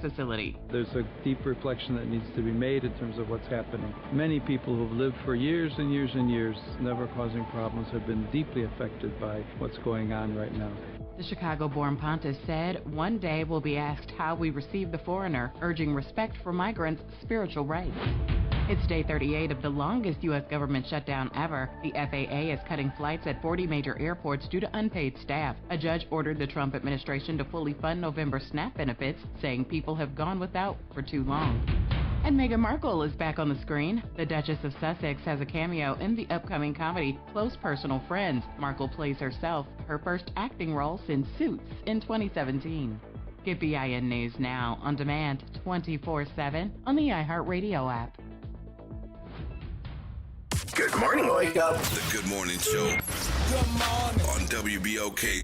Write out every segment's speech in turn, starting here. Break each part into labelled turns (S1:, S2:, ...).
S1: facility.
S2: There's a deep reflection that needs to be made in terms of what's happening. Many people who have lived for years and years and years, never causing problems, have been deeply affected by what's going on right now.
S1: The Chicago-born Pontus said, "One day we'll be asked how we receive the foreigner, urging respect for migrants' spiritual rights." It's day 38 of the longest U.S. government shutdown ever. The FAA is cutting flights at 40 major airports due to unpaid staff. A judge ordered the Trump administration to fully fund November SNAP benefits, saying people have gone without for too long. And Meghan Markle is back on the screen. The Duchess of Sussex has a cameo in the upcoming comedy Close Personal Friends. Markle plays herself, her first acting role since Suits in 2017. Get BIN News now on demand 24/7 on the iHeartRadio app.
S3: Good morning, wake up.
S4: The Good Morning Show.
S3: Good morning.
S4: On WBOK.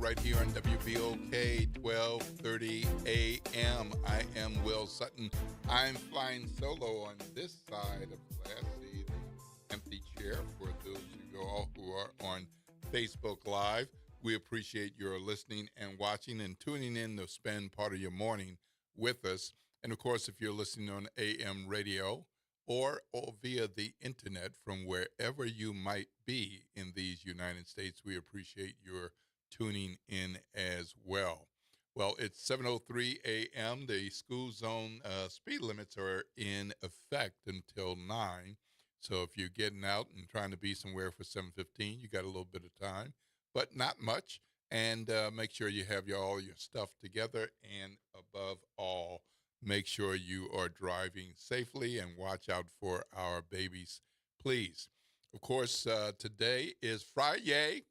S5: Right here on WBOK 1230 AM. I am Will Sutton. I'm flying solo on this side of class. See the empty chair for those of you all who are on Facebook Live. We appreciate your listening and watching and tuning in to spend part of your morning with us. And of course, if you're listening on AM radio or via the internet from wherever you might be in these United States, we appreciate your tuning in as well. Well, it's 7:03 a.m. The school zone speed limits are in effect until 9. So if you're getting out and trying to be somewhere for 7:15, you got a little bit of time, but not much. And make sure you have all your stuff together. And above all, make sure you are driving safely and watch out for our babies, please. Of course, today is Friday.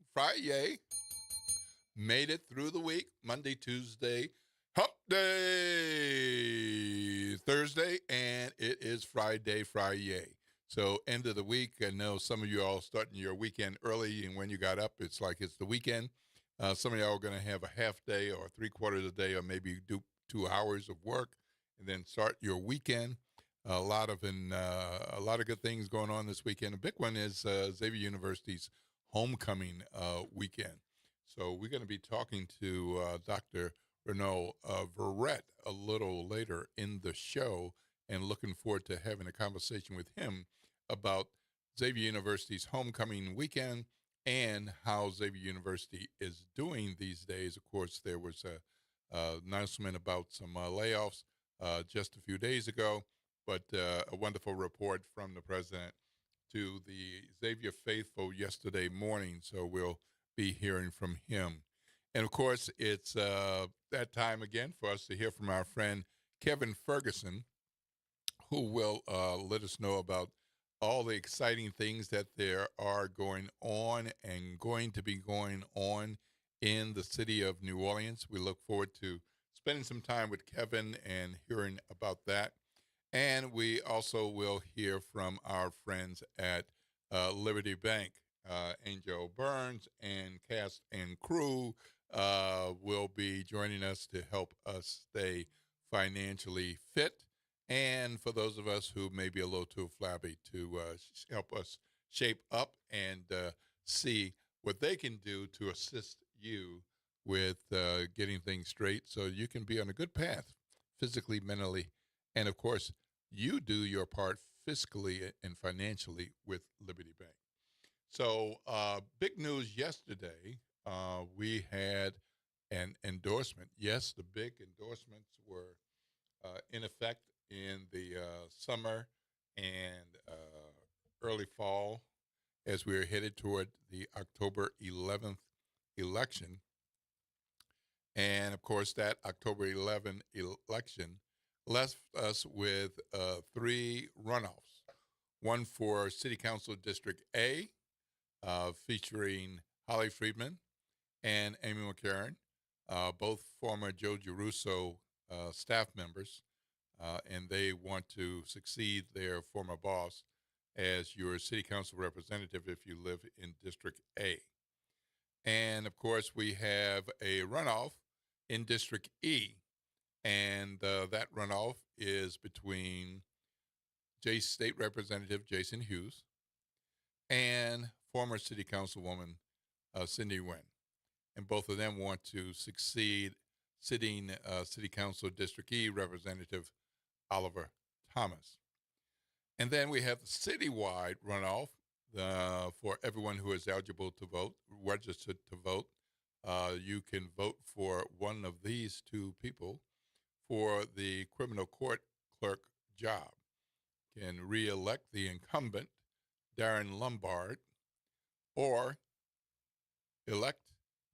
S5: Made it through the week, Monday, Tuesday, hump day, Thursday, and it is Friday. So end of the week. I know some of you all starting your weekend early, and when you got up, it's like it's the weekend. Some of y'all are going to have a half day or 3/4 of the day, or maybe do 2 hours of work, and then start your weekend. A lot of good things going on this weekend. A big one is Xavier University's homecoming weekend. So we're going to be talking to Dr. Renaud Verrett a little later in the show, and looking forward to having a conversation with him about Xavier University's homecoming weekend and how Xavier University is doing these days. Of course, there was a announcement about some layoffs just a few days ago, but a wonderful report from the president to the Xavier faithful yesterday morning. So we'll be hearing from him. And of course, it's that time again for us to hear from our friend Kevin Ferguson, who will let us know about all the exciting things that there are going on and going to be going on in the city of New Orleans. We look forward to spending some time with Kevin and hearing about that. And we also will hear from our friends at Liberty Bank. Angel Burns and cast and crew will be joining us to help us stay financially fit. And for those of us who may be a little too flabby, to help us shape up and see what they can do to assist you with getting things straight so you can be on a good path physically, mentally, and of course, you do your part fiscally and financially with Liberty Bank. So, big news yesterday. We had an endorsement. Yes, the big endorsements were in effect in the summer and early fall as we are headed toward the October 11th election. And of course, that October 11th election left us with three runoffs. One for City Council District A, featuring Holly Friedman and Amy McCarron, both former Joe Giarrusso staff members, and they want to succeed their former boss as your city council representative if you live in District A. And of course, we have a runoff in District E, and that runoff is between State Representative Jason Hughes and former City Councilwoman Cindy Nguyen. And both of them want to succeed sitting City Council District E Representative Oliver Thomas. And then we have the citywide runoff for everyone who is eligible to vote, registered to vote. You can vote for one of these two people for the criminal court clerk job. Can re-elect the incumbent, Darren Lombard, or elect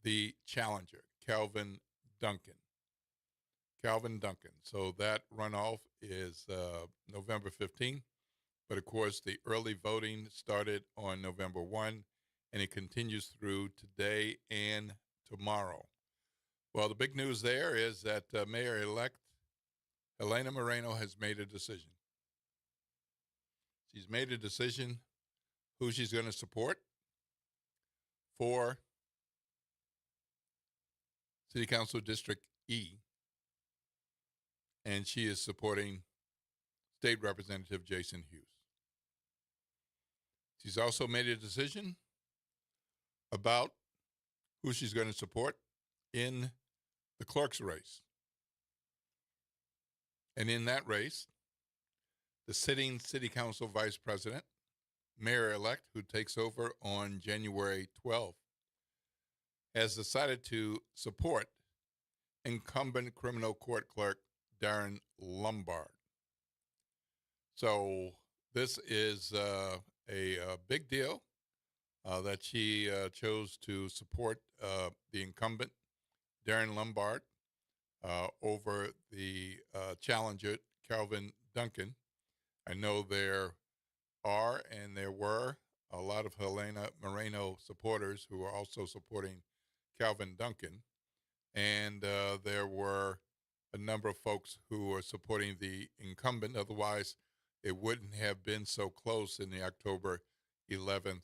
S5: the challenger, Calvin Duncan. Calvin Duncan. So that runoff is November 15th. But of course, the early voting started on November 1, and it continues through today and tomorrow. Well, the big news there is that Mayor-elect Helena Moreno has made a decision. She's made a decision who she's going to support for City Council District E, and she is supporting State Representative Jason Hughes. She's also made a decision about who she's going to support in the clerk's race. And in that race, the sitting City Council Vice President, Mayor-elect, who takes over on January 12th, has decided to support incumbent criminal court clerk Darren Lombard. So this is a big deal that she chose to support the incumbent, Darren Lombard, over the challenger, Calvin Duncan. I know there are and there were a lot of Helena Moreno supporters who are also supporting Calvin Duncan. And there were a number of folks who are supporting the incumbent. Otherwise, it wouldn't have been so close in the October 11th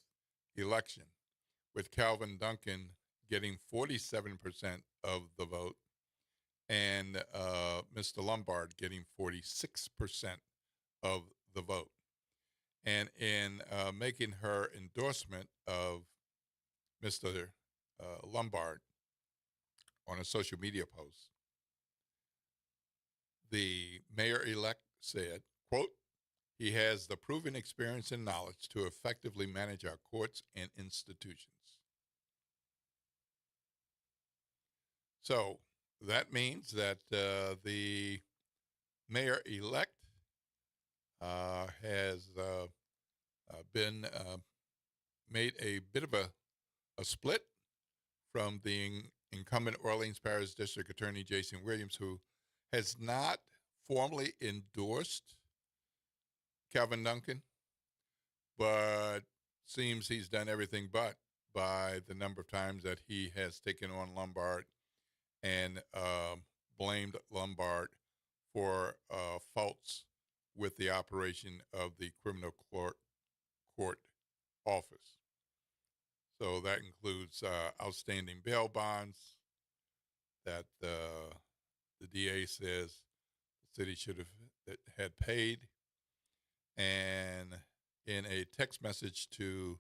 S5: election, with Calvin Duncan getting 47% of the vote and Mr. Lombard getting 46% of the vote. And in making her endorsement of Mr. Lombard on a social media post, the mayor-elect said, quote, "He has the proven experience and knowledge to effectively manage our courts and institutions." So that means that the mayor-elect has been made a bit of a split from the incumbent Orleans Parish District Attorney Jason Williams, who has not formally endorsed Calvin Duncan, but seems he's done everything but by the number of times that he has taken on Lombard and blamed Lombard for faults with the operation of the criminal court office. So that includes outstanding bail bonds that the DA says the city should have had paid. And in a text message to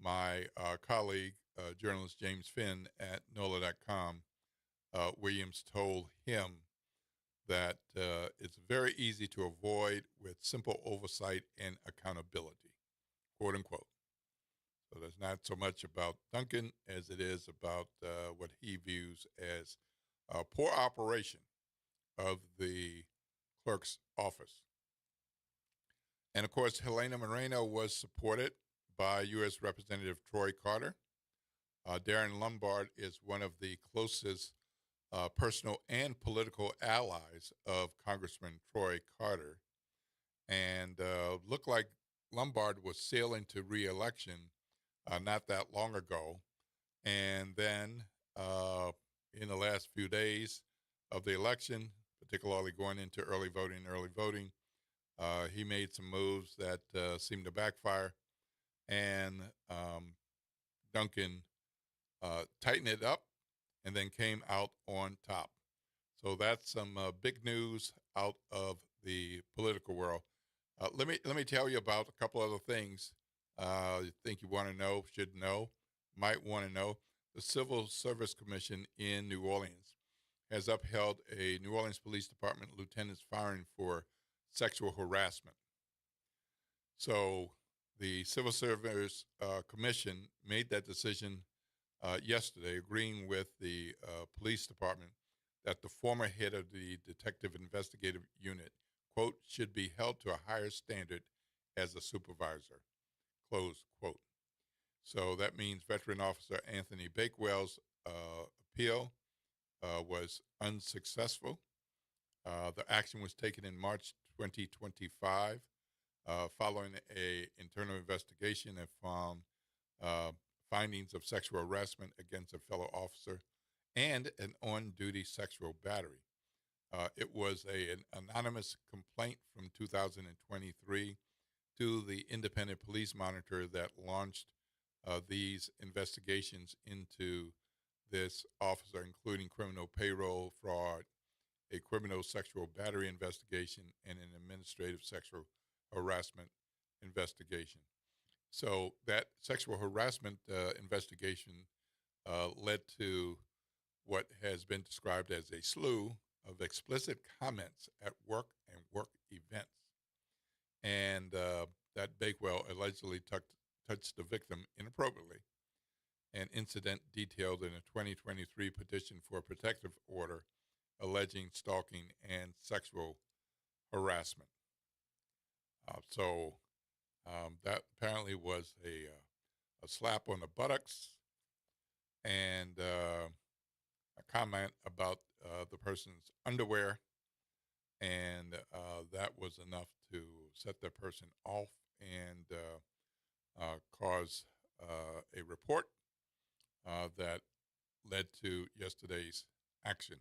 S5: my colleague, journalist James Finn at NOLA.com, Williams told him that it's very easy to avoid with simple oversight and accountability, quote unquote. So there's not so much about Duncan as it is about what he views as poor operation of the clerk's office. And of course, Helena Moreno was supported by U.S. Representative Troy Carter. Darren Lombard is one of the closest personal and political allies of Congressman Troy Carter. And looked like Lombard was sailing to re-election not that long ago. And then in the last few days of the election, particularly going into early voting, he made some moves that seemed to backfire. And Duncan tightened it up and then came out on top. So that's some big news out of the political world. Let me tell you about a couple other things you think you want to know, should know, might want to know. The Civil Service Commission in New Orleans has upheld a New Orleans Police Department lieutenant's firing for sexual harassment. So the Civil Service Commission made that decision yesterday, agreeing with the police department that the former head of the Detective Investigative Unit, quote, should be held to a higher standard as a supervisor, close quote. So that means veteran officer Anthony Bakewell's appeal was unsuccessful. The action was taken in March 2025 following a internal investigation that found findings of sexual harassment against a fellow officer and an on-duty sexual battery. It was an anonymous complaint from 2023 to the Independent Police Monitor that launched these investigations into this officer, including criminal payroll fraud, a criminal sexual battery investigation, and an administrative sexual harassment investigation. So that sexual harassment investigation led to what has been described as a slew of explicit comments at work and work events. And that Bakewell allegedly touched the victim inappropriately, an incident detailed in a 2023 petition for a protective order alleging stalking and sexual harassment. So that apparently was a slap on the buttocks and a comment about the person's underwear, and that was enough to set the person off and cause a report that led to yesterday's action.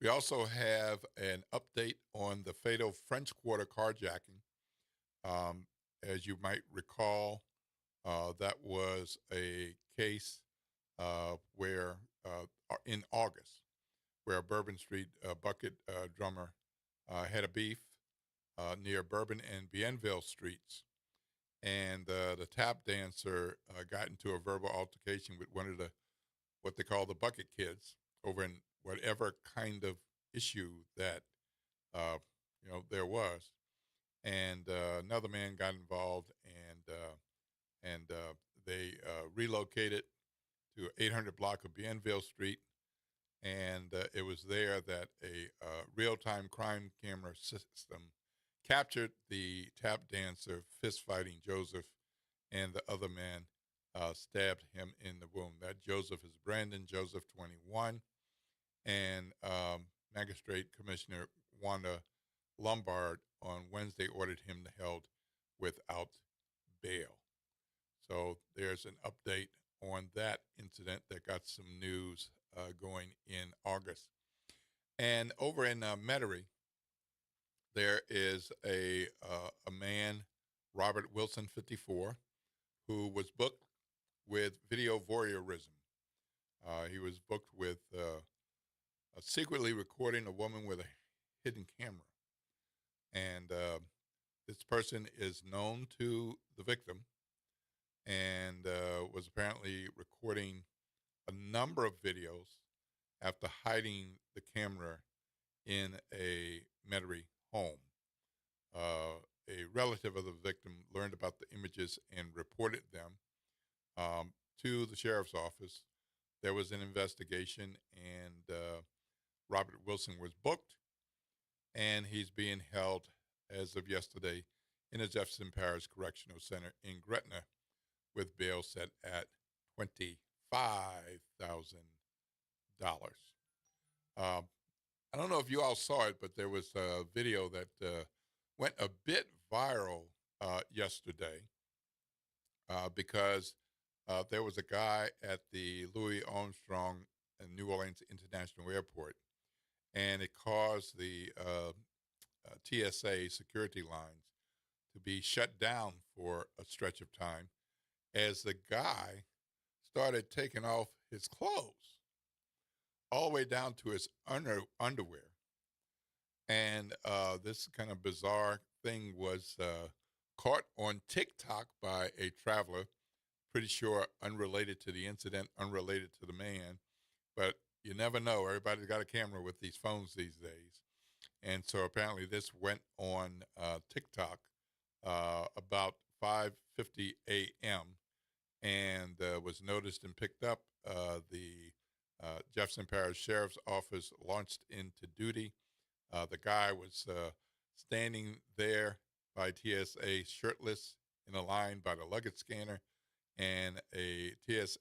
S5: We also have an update on the fatal French Quarter carjacking. As you might recall, that was a case where in August, where a Bourbon Street bucket drummer had a beef near Bourbon and Bienville Streets. And the tap dancer got into a verbal altercation with one of what they call the bucket kids over in whatever kind of issue that there was. And another man got involved, and they relocated to 800 block of Bienville Street. And it was there that a real-time crime camera system captured the tap dancer fist-fighting Joseph, and the other man stabbed him in the womb. That Joseph is Brandon Joseph, 21, and Magistrate Commissioner Wanda Lombard on Wednesday ordered him held without bail. So there's an update on that incident that got some news going in August. And over in Metairie, there is a man, Robert Wilson, 54, who was booked with video voyeurism. He was booked with secretly recording a woman with a hidden camera. And this person is known to the victim and was apparently recording a number of videos after hiding the camera in a Metairie home. A relative of the victim learned about the images and reported them to the sheriff's office. There was an investigation, and Robert Wilson was booked, and he's being held as of yesterday in the Jefferson Parish Correctional Center in Gretna with bail set at $25,000. I don't know if you all saw it, but there was a video that went a bit viral yesterday because there was a guy at the Louis Armstrong and New Orleans International Airport, and it caused the TSA security lines to be shut down for a stretch of time as the guy started taking off his clothes all the way down to his underwear. And this kind of bizarre thing was caught on TikTok by a traveler, pretty sure unrelated to the incident, unrelated to the man. But you never know. Everybody's got a camera with these phones these days. And so apparently this went on TikTok about 5:50 a.m. and was noticed and picked up. The Jefferson Parish Sheriff's Office launched into duty. The guy was standing there by TSA shirtless in a line by the luggage scanner, and a TSA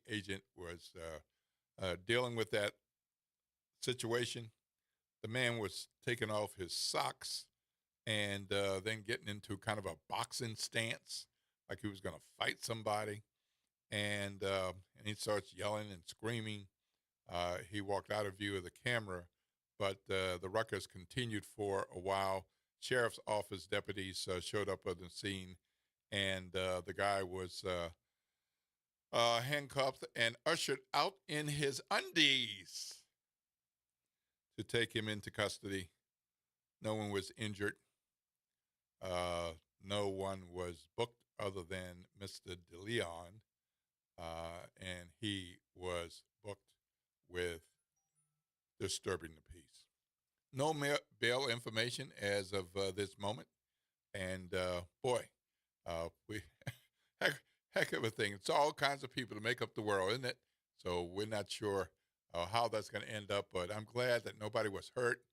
S5: agent was dealing with that situation. The man was taking off his socks and then getting into kind of a boxing stance, like he was going to fight somebody. And he starts yelling and screaming. He walked out of view of the camera, but the ruckus continued for a while. Sheriff's Office deputies showed up at the scene, and the guy was handcuffed and ushered out in his undies to take him into custody. No one was injured. No one was booked other than Mr. DeLeon, and he was booked with disturbing the peace. No bail information as of this moment, and we heck of a thing. It's all kinds of people to make up the world, isn't it? So we're not sure how that's going to end up, but I'm glad that nobody was hurt.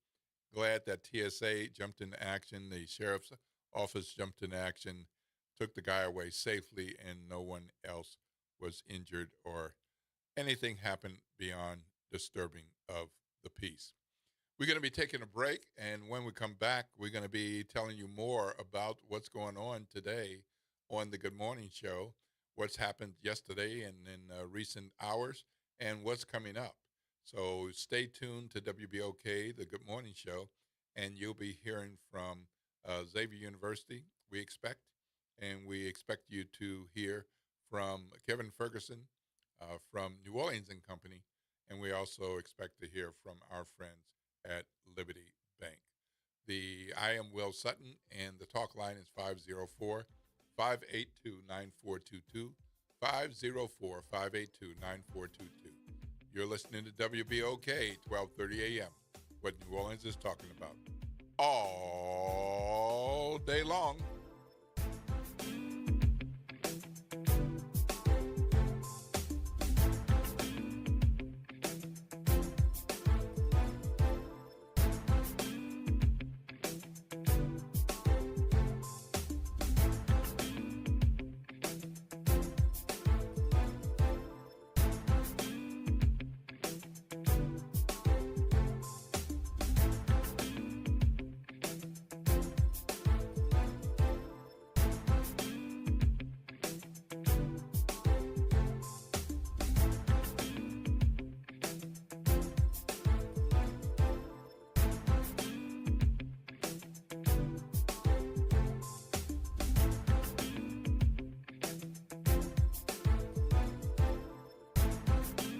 S5: Glad that TSA jumped into action. The sheriff's office jumped into action, took the guy away safely, and no one else was injured or anything happened beyond disturbing of the peace. We're going to be taking a break, and when we come back, we're going to be telling you more about what's going on today on the Good Morning Show, what's happened yesterday and in recent hours, and what's coming up. So stay tuned to WBOK, the Good Morning Show, and you'll be hearing from Xavier University, we expect, and we expect you to hear from Kevin Ferguson from New Orleans and Company, and we also expect to hear from our friends at Liberty Bank. I am Will Sutton, and the talk line is 504-582-9422, 504-582-9422. You're listening to WBOK, 1230 a.m., what New Orleans is talking about all day long.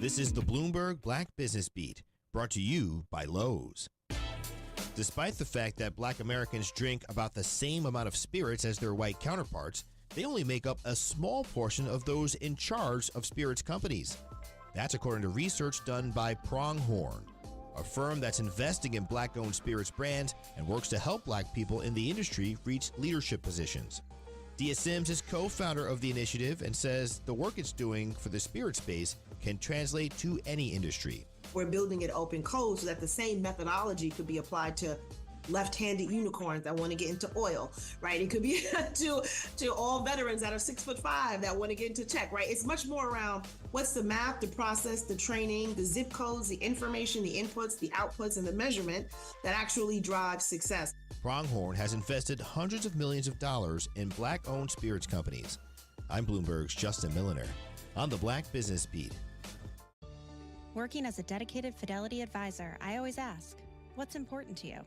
S6: This is the Bloomberg Black Business Beat, brought to you by Lowe's. Despite the fact that Black Americans drink about the same amount of spirits as their white counterparts, they only make up a small portion of those in charge of spirits companies. That's according to research done by Pronghorn. a firm that's investing in Black-owned spirits brands and works to help Black people in the industry reach leadership positions. Dia Sims is co-founder of the initiative and says the work it's doing for the spirit space can translate to any industry.
S7: We're building it open code so that the same methodology could be applied to left-handed unicorns that want to get into oil, right? It could be to all veterans that are 6'5" that want to get into tech, right? It's much more around what's the math, the process, the training, the zip codes, the information, the inputs, the outputs, and the measurement that actually drives success.
S6: Pronghorn has invested hundreds of millions of dollars in Black-owned spirits companies. I'm Bloomberg's Justin Milliner on the Black Business Beat.
S8: Working as a dedicated Fidelity advisor, I always ask, what's important to you?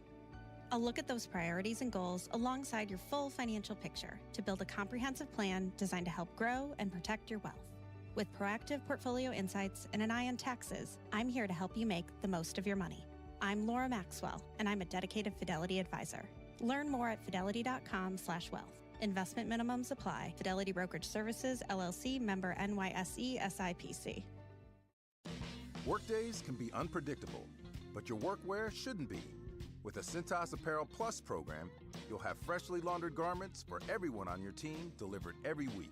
S8: I'll look at those priorities and goals alongside your full financial picture to build a comprehensive plan designed to help grow and protect your wealth. With proactive portfolio insights and an eye on taxes, I'm here to help you make the most of your money. I'm Laura Maxwell, and I'm a dedicated Fidelity advisor. Learn more at fidelity.com/wealth. Investment minimums apply. Fidelity Brokerage Services, LLC, member NYSE, SIPC.
S9: Workdays can be unpredictable, but your workwear shouldn't be. With a Cintas Apparel Plus program, you'll have freshly laundered garments for everyone on your team delivered every week.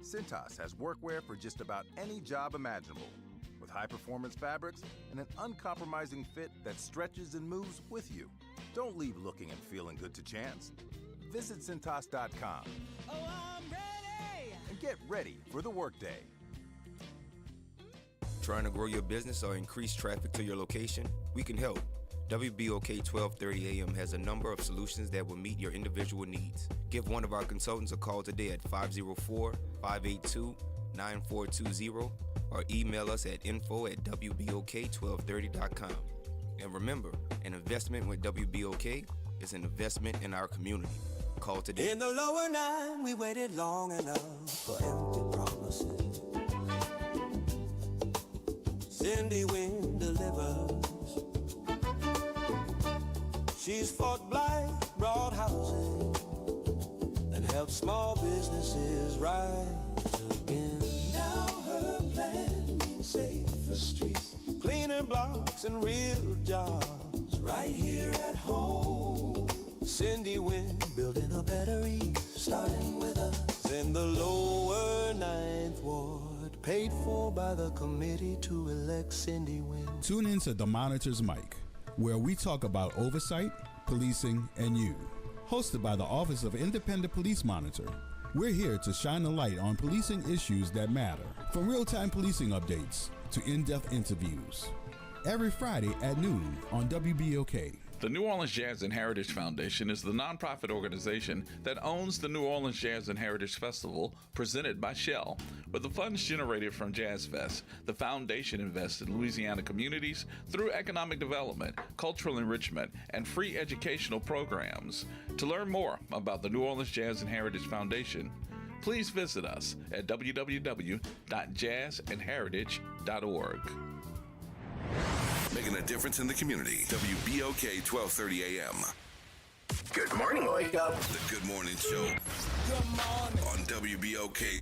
S9: Cintas has workwear for just about any job imaginable, with high-performance fabrics and an uncompromising fit that stretches and moves with you. Don't leave looking and feeling good to chance. Visit Cintas.com and get ready for the workday.
S10: Trying to grow your business or increase traffic to your location? We can help. WBOK 1230 AM has a number of solutions that will meet your individual needs. Give one of our consultants a call today at 504-582-9420 or email us at info@wbok1230.com. And remember, an investment with WBOK is an investment in our community. Call today.
S3: In the lower nine, we waited long enough for empty promises. Cindy Wynn delivers. She's fought blight, brought housing, and helped small businesses rise again. Now her plan means safer streets, cleaner blocks, and real jobs right here at home. Cindy Wynn building a better east, starting with us in the lower Ninth Ward, paid for by the committee to elect Cindy Wynn.
S11: Tune in to The Monitor's Mic, where we talk about oversight, policing, and you. Hosted by the Office of Independent Police Monitor, we're here to shine a light on policing issues that matter, from real-time policing updates to in-depth interviews. Every Friday at noon on WBOK.
S12: The New Orleans Jazz and Heritage Foundation is the nonprofit organization that owns the New Orleans Jazz and Heritage Festival presented by Shell. With the funds generated from Jazz Fest, the foundation invests in Louisiana communities through economic development, cultural enrichment, and free educational programs. To learn more about the New Orleans Jazz and Heritage Foundation, please visit us at www.jazzandheritage.org.
S4: Making a difference in the community. WBOK 1230 AM.
S3: Good morning, Wake Up.
S4: The Good Morning Show.
S3: Good morning.
S4: On WBOK.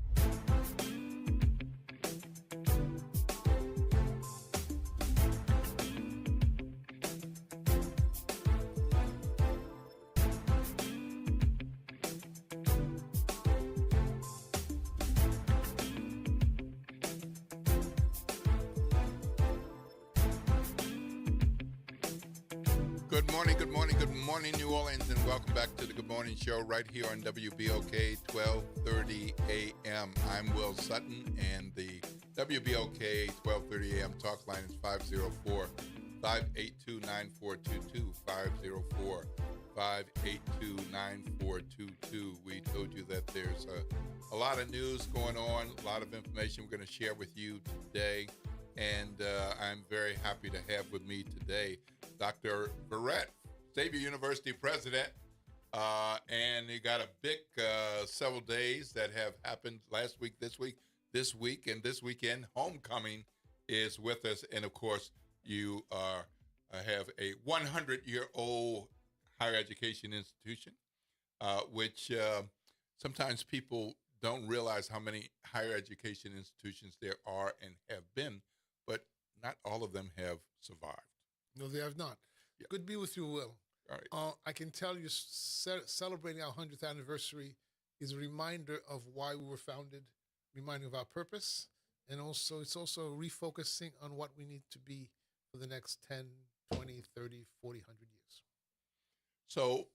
S5: Good morning, New Orleans, and welcome back to the Good Morning Show right here on WBOK 1230 AM. I'm Will Sutton, and the WBOK 1230 AM talk line is 504-582-9422, 504-582-9422. We told you that there's a lot of news going on, a lot of information we're going to share with you today, and I'm very happy to have with me today Dr. Verrett, Xavier University president, and you got a big several days that have happened last week, this week, and this weekend. Homecoming is with us, and of course, you have a 100-year-old higher education institution, which sometimes people don't realize how many higher education institutions there are and have been, but not all of them have survived.
S13: No, they have not.
S5: Yeah.
S13: Good to be with you, Will.
S5: All right.
S13: I can tell you, celebrating our 100th anniversary is a reminder of why we were founded, reminding of our purpose, and also it's also refocusing on what we need to be for the next 10, 20, 30, 40, 100 years.
S5: So,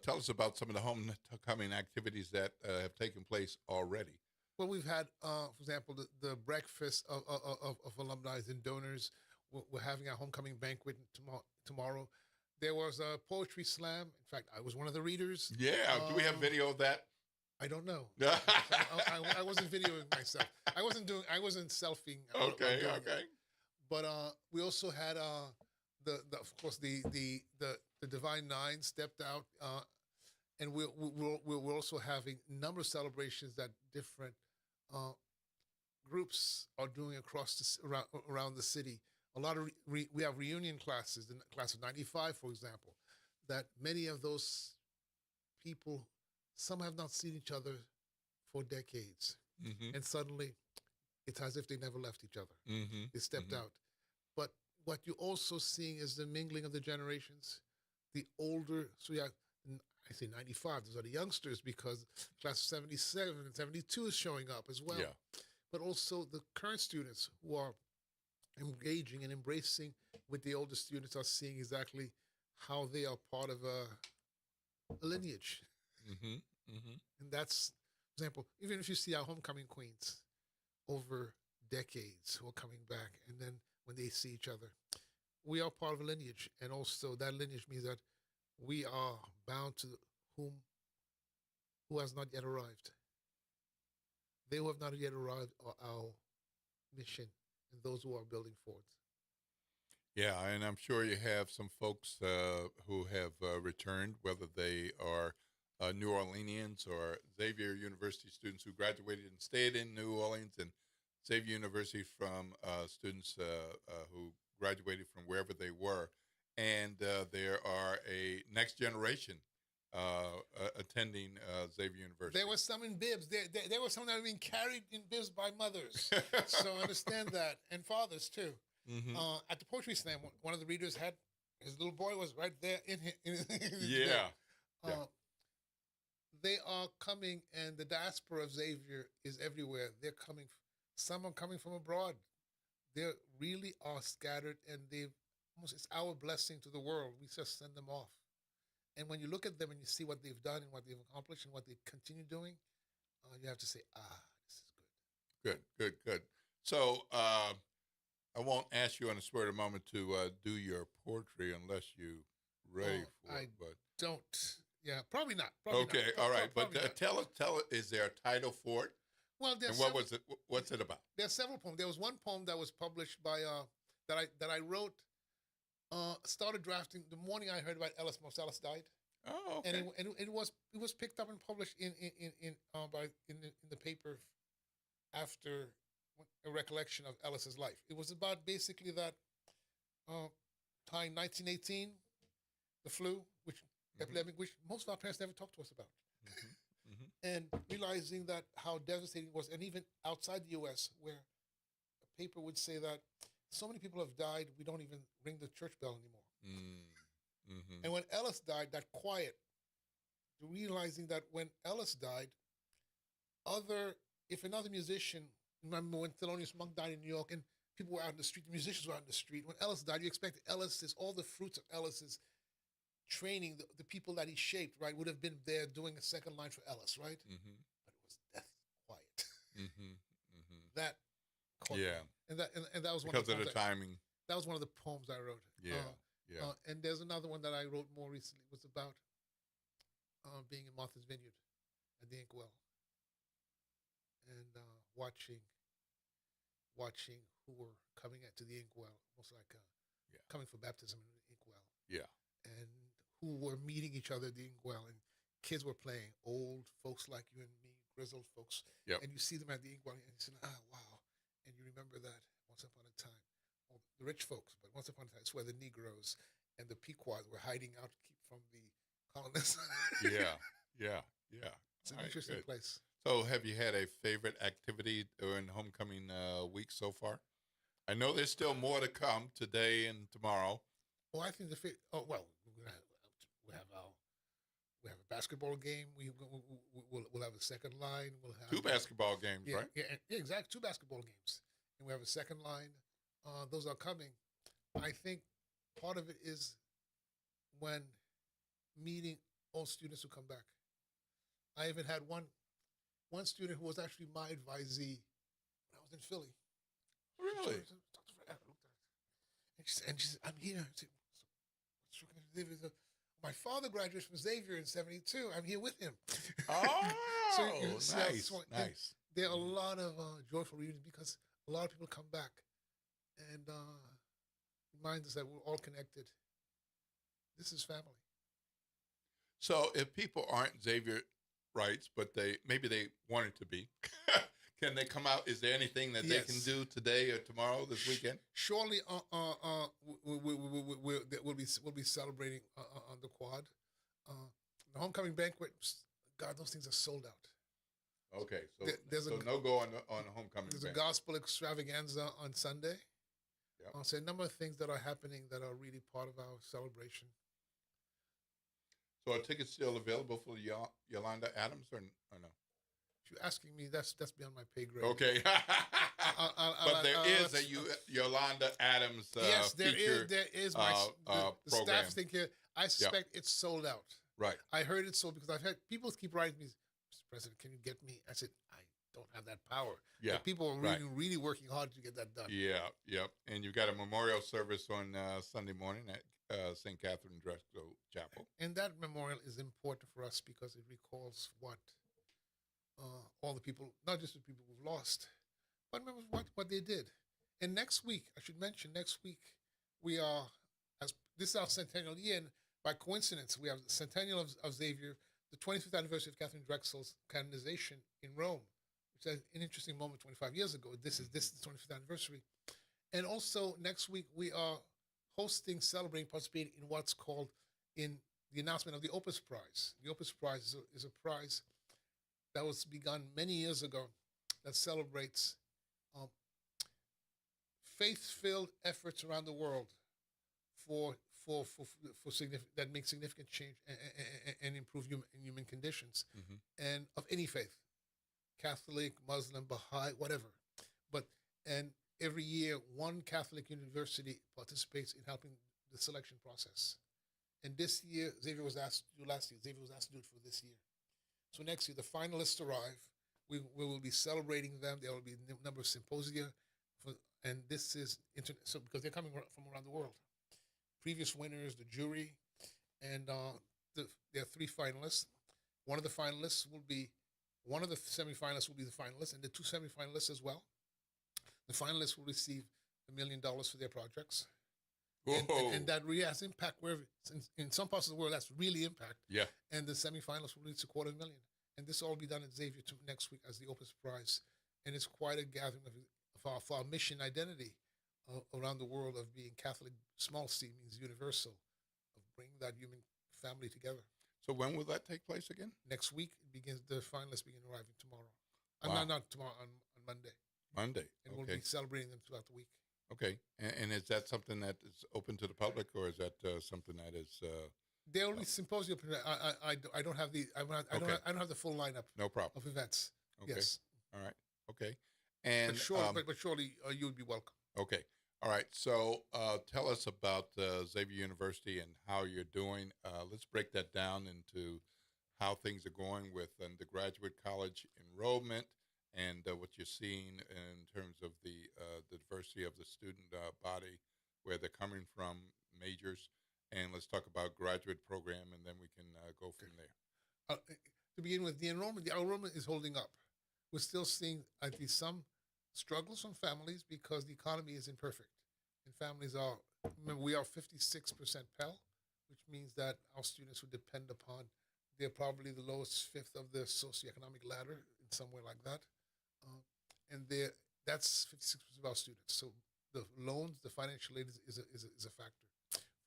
S5: tell us about some of the homecoming activities that have taken place already.
S13: Well, we've had, for example, the breakfast of alumni and donors. We're having our homecoming banquet tomorrow. There was a poetry slam. In fact, I was one of the readers.
S5: Yeah. Do we have video of that?
S13: I don't know. I wasn't videoing myself. I wasn't selfieing.
S5: Okay.
S13: But we also had of course the Divine Nine stepped out, and we're also having a number of celebrations that different groups are doing across around the city. A lot of we have reunion classes, the class of '95, for example, that many of those people, some have not seen each other for decades, and suddenly it's as if they never left each other. They stepped out. But what you're also seeing is the mingling of the generations. The older, so yeah, I say 95, those are the youngsters because class of 77 and 72 is showing up as well.
S5: Yeah.
S13: But also the current students who are engaging and embracing with the older students are seeing exactly how they are part of a lineage. And that's, for example, even if you see our homecoming queens over decades who are coming back, and then when they see each other, we are part of a lineage. And also that lineage means that we are bound to who has not yet arrived. They who have not yet arrived are our mission, and those who are building forward.
S5: Yeah, and I'm sure you have some folks who have returned, whether they are New Orleanians or Xavier University students who graduated and stayed in New Orleans, and Xavier University from students who graduated from wherever they were. And there are a next generation attending Xavier University.
S13: There were some in bibs. There were some that have been carried in bibs by mothers. So understand that. And fathers, too. At the poetry slam, one of the readers had, his little boy was right there in his
S5: Yeah.
S13: They are coming, and the diaspora of Xavier is everywhere. They're coming. Some are coming from abroad. They really are scattered, and it's our blessing to the world. We just send them off. And when you look at them and you see what they've done and what they've accomplished and what they continue doing, you have to say, this is good.
S5: Good. So I won't ask you on the spur of the moment to do your poetry unless you're ready for it. But
S13: don't. Yeah, probably not.
S5: Okay,
S13: not.
S5: all right. But
S13: not.
S5: Tell us, is there a title for it?
S13: Well,
S5: and what was it? What's it about?
S13: There's several poems. There was one poem that was published by that I wrote. Started drafting the morning I heard about Ellis. Most Ellis died.
S5: Oh, okay.
S13: And it was picked up and published in the paper after a recollection of Ellis's life. It was about basically that time 1918, the flu, epidemic, which most of our parents never talked to us about. And realizing that how devastating it was, and even outside the U.S., where a paper would say that so many people have died, we don't even ring the church bell anymore. And when Ellis died, that quiet, realizing that when Ellis died, if another musician, remember when Thelonious Monk died in New York, and people were out in the street, the musicians were out in the street. When Ellis died, you expected all the fruits of Ellis's training, the people that he shaped, right, would have been there doing a second line for Ellis, right? But it was death quiet. That caught me. And that was one of the
S5: timing.
S13: That was one of the poems I wrote. And there's another one that I wrote more recently. It was about being in Martha's Vineyard at the Inkwell and watching who were coming to the Inkwell, almost like coming for baptism in the Inkwell. And who were meeting each other at the Inkwell, and kids were playing, old folks like you and me, grizzled folks. And you see them at the Inkwell, and you say, wow. And you remember that once upon a time, the rich folks, but once upon a time, it's where the Negroes and the Pequots were hiding out to keep from the colonists. It's an interesting place.
S5: So have you had a favorite activity during homecoming week so far? I know there's still more to come today and tomorrow.
S13: Well, I think we have a basketball game. We'll have a second line. We'll have
S5: 2 basketball games,
S13: yeah,
S5: right?
S13: Yeah, exactly. 2 basketball games, and we have a second line. Those are coming. I think part of it is when meeting all students who come back. I even had one student who was actually my advisee when I was in Philly.
S5: Really?
S13: And she said, I'm here. I said, my father graduated from Xavier in '72. I'm here with him.
S5: Oh,
S13: nice.
S5: Nice.
S13: There are a lot of joyful reunions because a lot of people come back and remind us that we're all connected. This is family.
S5: So if people aren't Xavierites, but maybe they wanted to be, can they come out? Is there anything that they can do today or tomorrow, this weekend?
S13: Surely, we'll be celebrating on the quad. The homecoming banquet. God, those things are sold out.
S5: Okay, so no go on the homecoming.
S13: There's
S5: banquet.
S13: a gospel extravaganza on Sunday.
S5: Yep.
S13: So a number of things that are happening that are really part of our celebration.
S5: So are tickets still available for Yolanda Adams or no?
S13: If you're asking me, that's beyond my pay grade.
S5: Okay. But there is a Yolanda Adams
S13: yes, there
S5: feature,
S13: is my the
S5: program.
S13: staff think here. I suspect it's sold out.
S5: Right.
S13: I heard it sold because I've had people keep writing me, Mr. President, can you get me? I said, I don't have that power.
S5: Yeah.
S13: But people are really working hard to get that done.
S5: Yeah. And you've got a memorial service on Sunday morning at St. Catherine Drexel Chapel.
S13: And that memorial is important for us because it recalls what all the people, not just the people we've lost, but remember what they did. And next week, I should mention, we are, this is our centennial year, and by coincidence, we have the centennial of Xavier, the 25th anniversary of Catherine Drexel's canonization in Rome, which is an interesting moment 25 years ago. This is the 25th anniversary. And also next week, we are hosting, celebrating, participating in what's called in the announcement of the Opus Prize. The Opus Prize is a prize that was begun many years ago that celebrates faith-filled efforts around the world for that make significant change and improve human conditions, and of any faith, Catholic, Muslim, Baha'i, whatever. And every year, one Catholic university participates in helping the selection process. And this year, Xavier was asked to do last year. Xavier was asked to do it for this year. So next year, the finalists arrive. We will be celebrating them. There will be a number of symposia, and this is so because they're coming from around the world. Previous winners, the jury, and there are 3 finalists. One of the semifinalists will be the finalist, and the 2 semifinalists as well. The finalists will receive $1 million for their projects. And that really has impact wherever, in some parts of the world, that's really impact.
S5: Yeah.
S13: And the semifinalists will reach $250,000. And this will all be done at Xavier next week as the Opus Prize. And it's quite a gathering of our mission identity around the world of being Catholic. Small c means universal, of bringing that human family together.
S5: So when will that take place again?
S13: Next week, the finalists begin arriving tomorrow.
S5: Wow.
S13: Not tomorrow, on Monday.
S5: Monday.
S13: And we'll be celebrating them throughout the week.
S5: Okay. And is that something that is open to the public, or is that something that is?
S13: There will be symposium. I don't have I don't have the full lineup.
S5: No problem.
S13: Of events.
S5: Okay.
S13: Yes.
S5: All right. Okay. And
S13: but surely you would be welcome.
S5: Okay. All right. So tell us about Xavier University and how you're doing. Let's break that down into how things are going with undergraduate college enrollment and what you're seeing in terms of the diversity of the student body, where they're coming from, majors. And let's talk about graduate program, and then we can go from there.
S13: To begin with, the enrollment is holding up. We're still seeing at least some struggles from families because the economy is imperfect. And families remember, we are 56% Pell, which means that our students who depend upon, they're probably the lowest fifth of the socioeconomic ladder, in somewhere like that. And that's 56% of our students. So the loans, the financial aid is a factor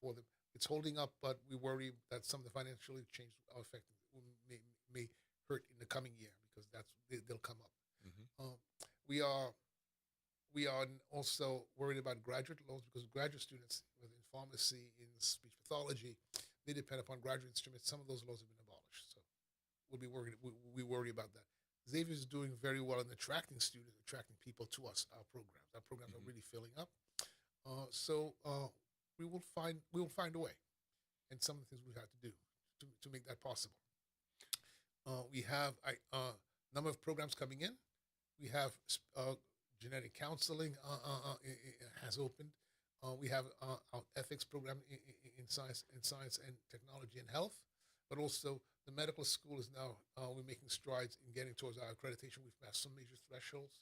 S13: for them. It's holding up, but we worry that some of the financial aid change are affecting, may hurt in the coming year because they'll come up.
S5: Mm-hmm.
S13: we are also worried about graduate loans because graduate students within pharmacy, in speech pathology, they depend upon graduate instruments. Some of those laws have been abolished, so we'll be worried. We worry about that. Xavier is doing very well in attracting students, attracting people to us. Our programs are really filling up. So we will find a way, and some of the things we have to do to make that possible. We have a number of programs coming in. We have genetic counseling has opened. We have our ethics program in science and technology and health, but also the medical school is now we're making strides in getting towards our accreditation. We've passed some major thresholds,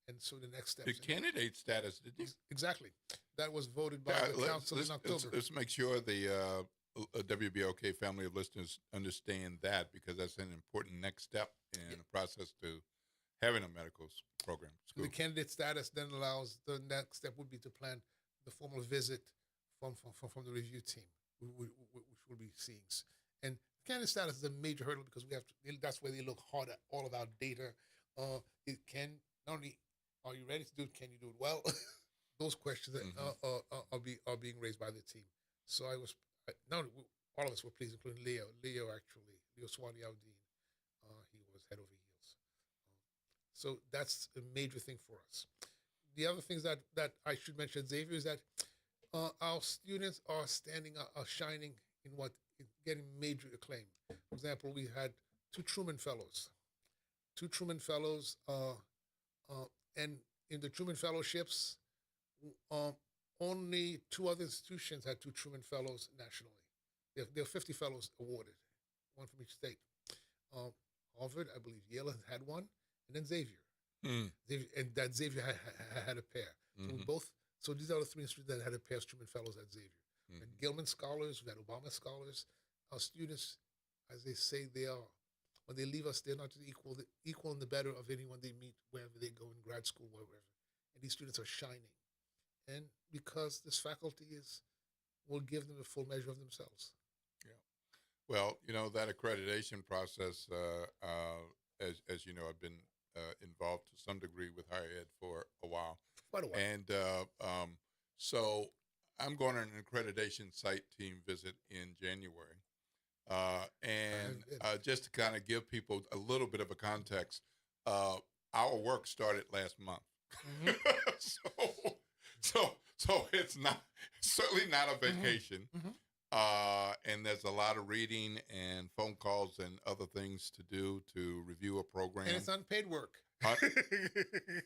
S13: and so the next steps.
S5: The candidate status, did you?
S13: Exactly. That was voted by the council in October.
S5: Let's make sure the WBOK family of listeners understand that, because that's an important next step in the process to having a medical program. School.
S13: The candidate status then allows the next step would be to plan the formal visit from the review team, which we'll be seeing. And candidate status is a major hurdle because we have to. That's where they look hard at all of our data. It can not only are you ready to do it, can you do it well? Those questions are being raised by the team. So all of us were pleased, including Leo. Leo Swani Aldine, he was head over heels. So that's a major thing for us. The other things that I should mention, Xavier, is that our students are shining in getting major acclaim. For example, we had 2 Truman Fellows. 2 Truman Fellows, and in the Truman Fellowships, only 2 other institutions had 2 Truman Fellows nationally. There are 50 fellows awarded, 1 from each state. Harvard, I believe Yale had 1, and then Xavier. Xavier, and that Xavier had a pair. So these are the 3 institutions that had a pair of Truman Fellows at Xavier. And Gilman Scholars, we had Obama Scholars. Our students, as they say, they are, when they leave us, they're not the equal and the better of anyone they meet wherever they go in grad school, wherever. And these students are shining. And because this faculty will give them a full measure of themselves.
S5: Yeah. Well, that accreditation process, as you know, I've been involved to some degree with higher ed for a while.
S13: Quite a while.
S5: And so I'm going on an accreditation site team visit in January. Just to kind of give people a little bit of a context, our work started last month. So it's certainly not a vacation. And there's a lot of reading and phone calls and other things to do to review a program.
S13: And it's unpaid work.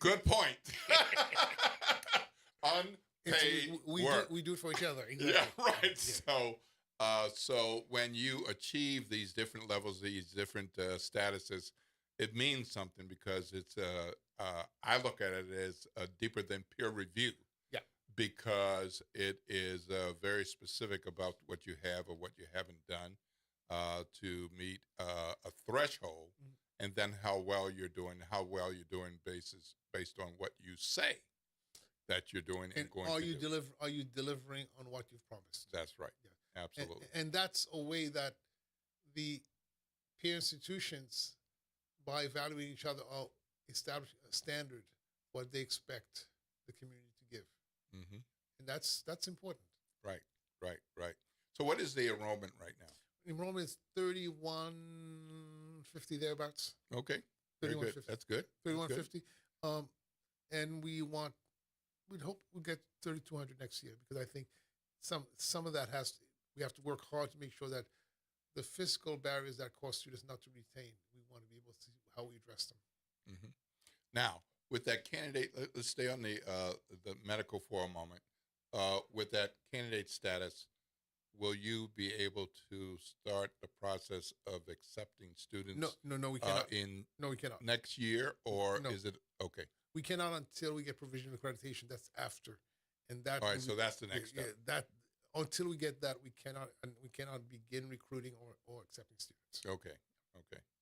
S5: Good point. Unpaid work.
S13: We do it for each other. Exactly.
S5: Yeah, right. Yeah. So when you achieve these different levels, these different statuses, it means something because it's I look at it as deeper than peer review.
S13: Yeah.
S5: Because it is very specific about what you have or what you haven't done to meet a threshold, and then how well you're doing based on what you say that you're doing and going to do.
S13: Are you delivering on what you've promised?
S5: That's right. Yeah. Absolutely.
S13: And that's a way that the peer institutions, by evaluating each other, are establishing a standard what they expect the community to give. And that's important.
S5: Right. So what is the enrollment right now?
S13: Enrollment is 3150 thereabouts.
S5: Okay. Very good. That's good.
S13: 3150. And we'd hope we'll get 3200 next year, because I think some of that we have to work hard to make sure that the fiscal barriers that cause students not to retain, we want to be able to see how we address them.
S5: Now, with that candidate, let's stay on the medical for a moment. With that candidate status, will you be able to start the process of accepting students?
S13: No, we cannot.
S5: No, we cannot. Next year, or is it okay?
S13: We cannot until we get provisional accreditation. That's after, and that.
S5: All right, so that's the next step.
S13: That until we get that, we cannot begin recruiting or accepting students.
S5: Okay.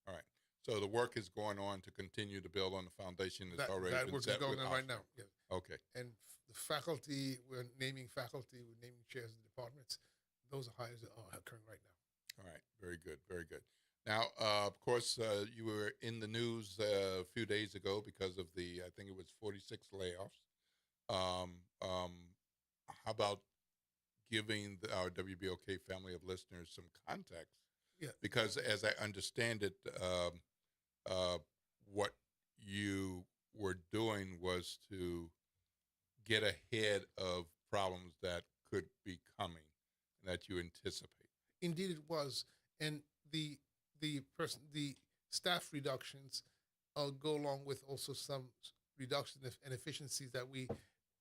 S5: All right. So the work is going on to continue to build on the foundation that's already been set.
S13: That work is going on right now. Yeah.
S5: Okay.
S13: And the faculty, we're naming chairs of departments. Those hires are occurring right now.
S5: All right. Very good. Now, of course, you were in the news a few days ago because of I think it was 46 layoffs How about giving our WBOK family of listeners some context?
S13: Yeah.
S5: Because as I understand it, what you were doing was to get ahead of problems that could be coming and that you anticipate.
S13: Indeed, it was, and the staff reductions go along with also some reductions and efficiencies that we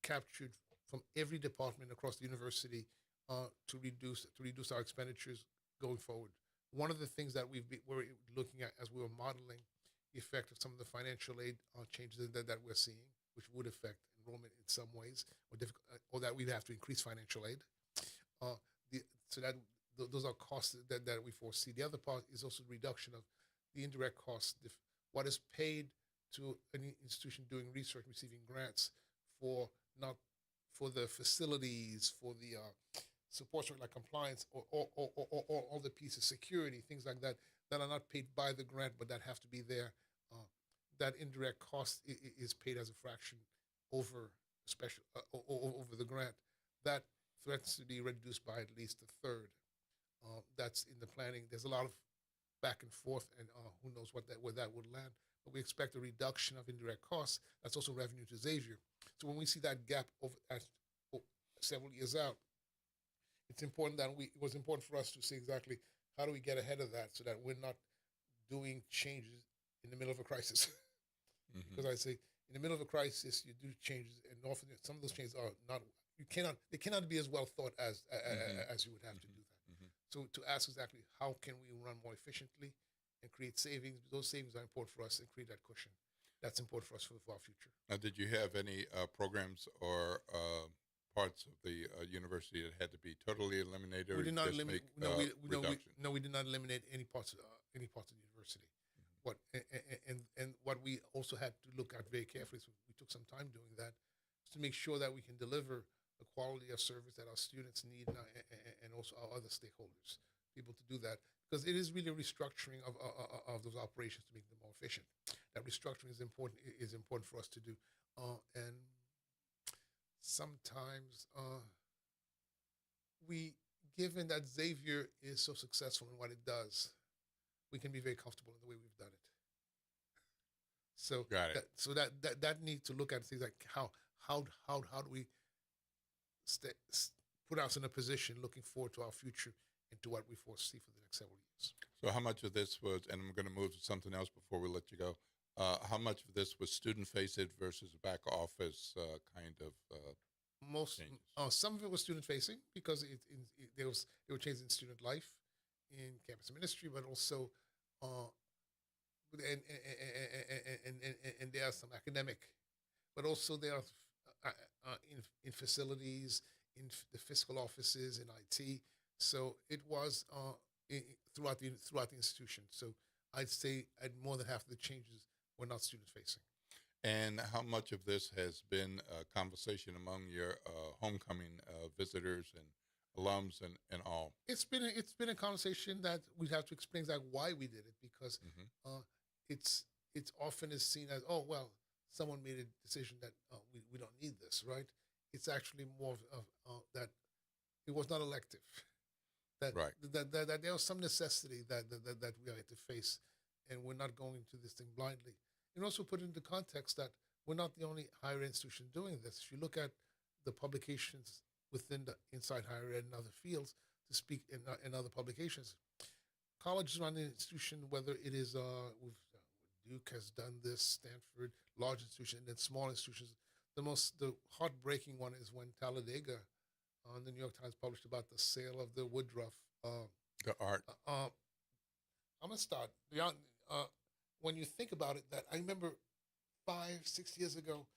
S13: captured from every department across the university to reduce our expenditures going forward. One of the things that we're looking at as we were modeling the effect of some of the financial aid changes that we're seeing, which would affect enrollment in some ways, or that we'd have to increase financial aid. So that those are costs that we foresee. The other part is also the reduction of the indirect costs. What is paid to an institution doing research, receiving grants for the facilities, for the support like compliance or all the pieces, security, things like that are not paid by the grant but that have to be there. That indirect cost is paid as a fraction over over the grant. That threatens to be reduced by at least a third. That's in the planning. There's a lot of back and forth, and who knows where that would land. But we expect a reduction of indirect costs. That's also revenue to Xavier. So when we see that gap several years out, it was important for us to see exactly how do we get ahead of that so that we're not doing changes in the middle of a crisis.
S5: Mm-hmm.
S13: Because I say in the middle of a crisis, you do changes, and often some of those changes are not. They cannot be as well thought as you would have to do that.
S5: Mm-hmm.
S13: So to ask exactly how can we run more efficiently and create savings, those savings are important for us and create that cushion. That's important for us for our future.
S5: Now, did you have any programs or parts of the university that had to be totally eliminated?
S13: We did not eliminate. We did not eliminate any parts of the university. Mm-hmm. And what we also had to look at very carefully, so we took some time doing that, was to make sure that we can deliver the quality of service that our students need and also our other stakeholders, people to do that. Because it is really a restructuring of those operations to make them more efficient. That restructuring is important for us to do. And sometimes given that Xavier is so successful in what it does, we can be very comfortable in the way we've done it. So that needs to look at things like how do we put us in a position looking forward to our future and to what we foresee for the next several years.
S5: So how much of this was, and I'm going to move to something else before we let you go, how much of this was student-facing versus back office kind of
S13: some of it was student-facing because there were changes in student life, in campus ministry, but also and there are some academic, but also there are in facilities, in the fiscal offices, in IT. So it was throughout the institution. So I'd say more than half of the changes were not student-facing.
S5: And how much of this has been a conversation among your homecoming visitors and alums and all?
S13: It's been a conversation that we have to explain exactly why we did it, because it's often is seen as, oh, well, someone made a decision that we don't need this, right? It's actually more of that it was not elective. That there was some necessity that we had to face, and we're not going into this thing blindly. And also put into context that we're not the only higher ed institution doing this. If you look at the publications within the inside higher ed and other fields, to speak in other publications, colleges run the institution, whether it is Duke has done this, Stanford, large institutions, and then small institutions. The heartbreaking one is when Talladega, the New York Times published about the sale of the Woodruff.
S5: The art.
S13: I'm gonna start. When you think about it, that I remember 5-6 years ago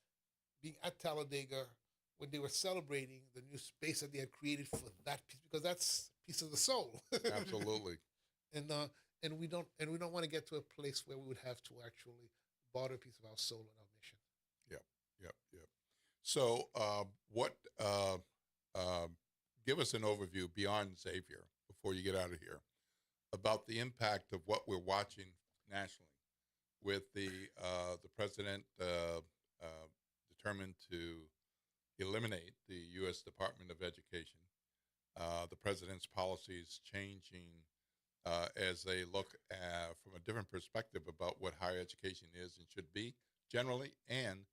S13: being at Talladega when they were celebrating the new space that they had created for that piece, because that's a piece of the soul.
S5: Absolutely.
S13: And we don't want to get to a place where we would have to actually barter a piece of our soul and our mission.
S5: Yep. So give us an overview beyond Xavier before you get out of here about the impact of what we're watching nationally with the president determined to eliminate the U.S. Department of Education. The president's policies changing as they look from a different perspective about what higher education is and should be generally, and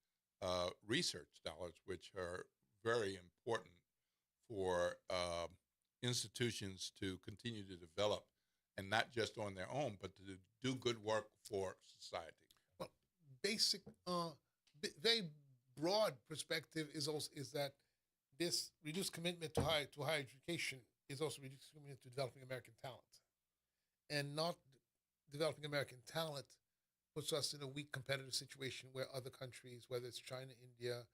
S5: research dollars, which are very important for institutions to continue to develop, and not just on their own, but to do good work for society.
S13: Well, basic, very broad perspective is that this reduced commitment to higher education is also reduced commitment to developing American talent, and not developing American talent puts us in a weak competitive situation where other countries, whether it's China, India,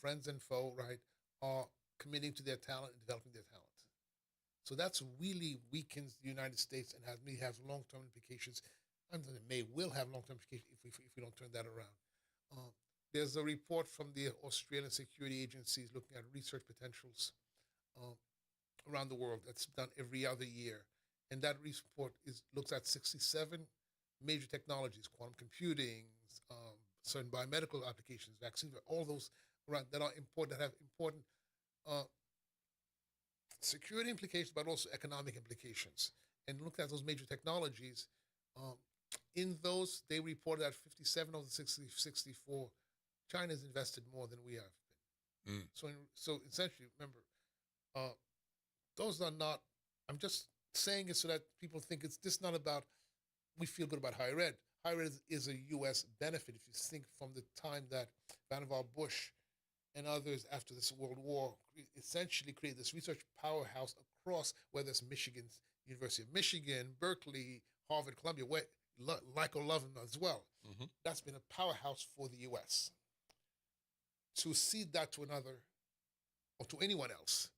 S13: friends and foe, right, are committing to their talent and developing their talent. So that's really weakens the United States and may have long-term implications. It will have long-term implications if we don't turn that around. There's a report from the Australian security agencies looking at research potentials around the world that's done every other year. And that report looks at 67 major technologies, quantum computing, certain biomedical applications, vaccines, all those that are important, that have important security implications, but also economic implications. And looked at those major technologies. In those, they reported that 57 of the 64, China's invested more than we have been. So essentially, remember, those are not, I'm just saying it so that people think it's just not about, we feel good about higher ed. Higher ed is a U.S. benefit. If you think from the time that Vannevar Bush and others after this World War essentially created this research powerhouse across, whether it's Michigan's University of Michigan, Berkeley, Harvard, Columbia, like or love them as well. Mm-hmm. That's been a powerhouse for the U.S. To cede that to another or to anyone else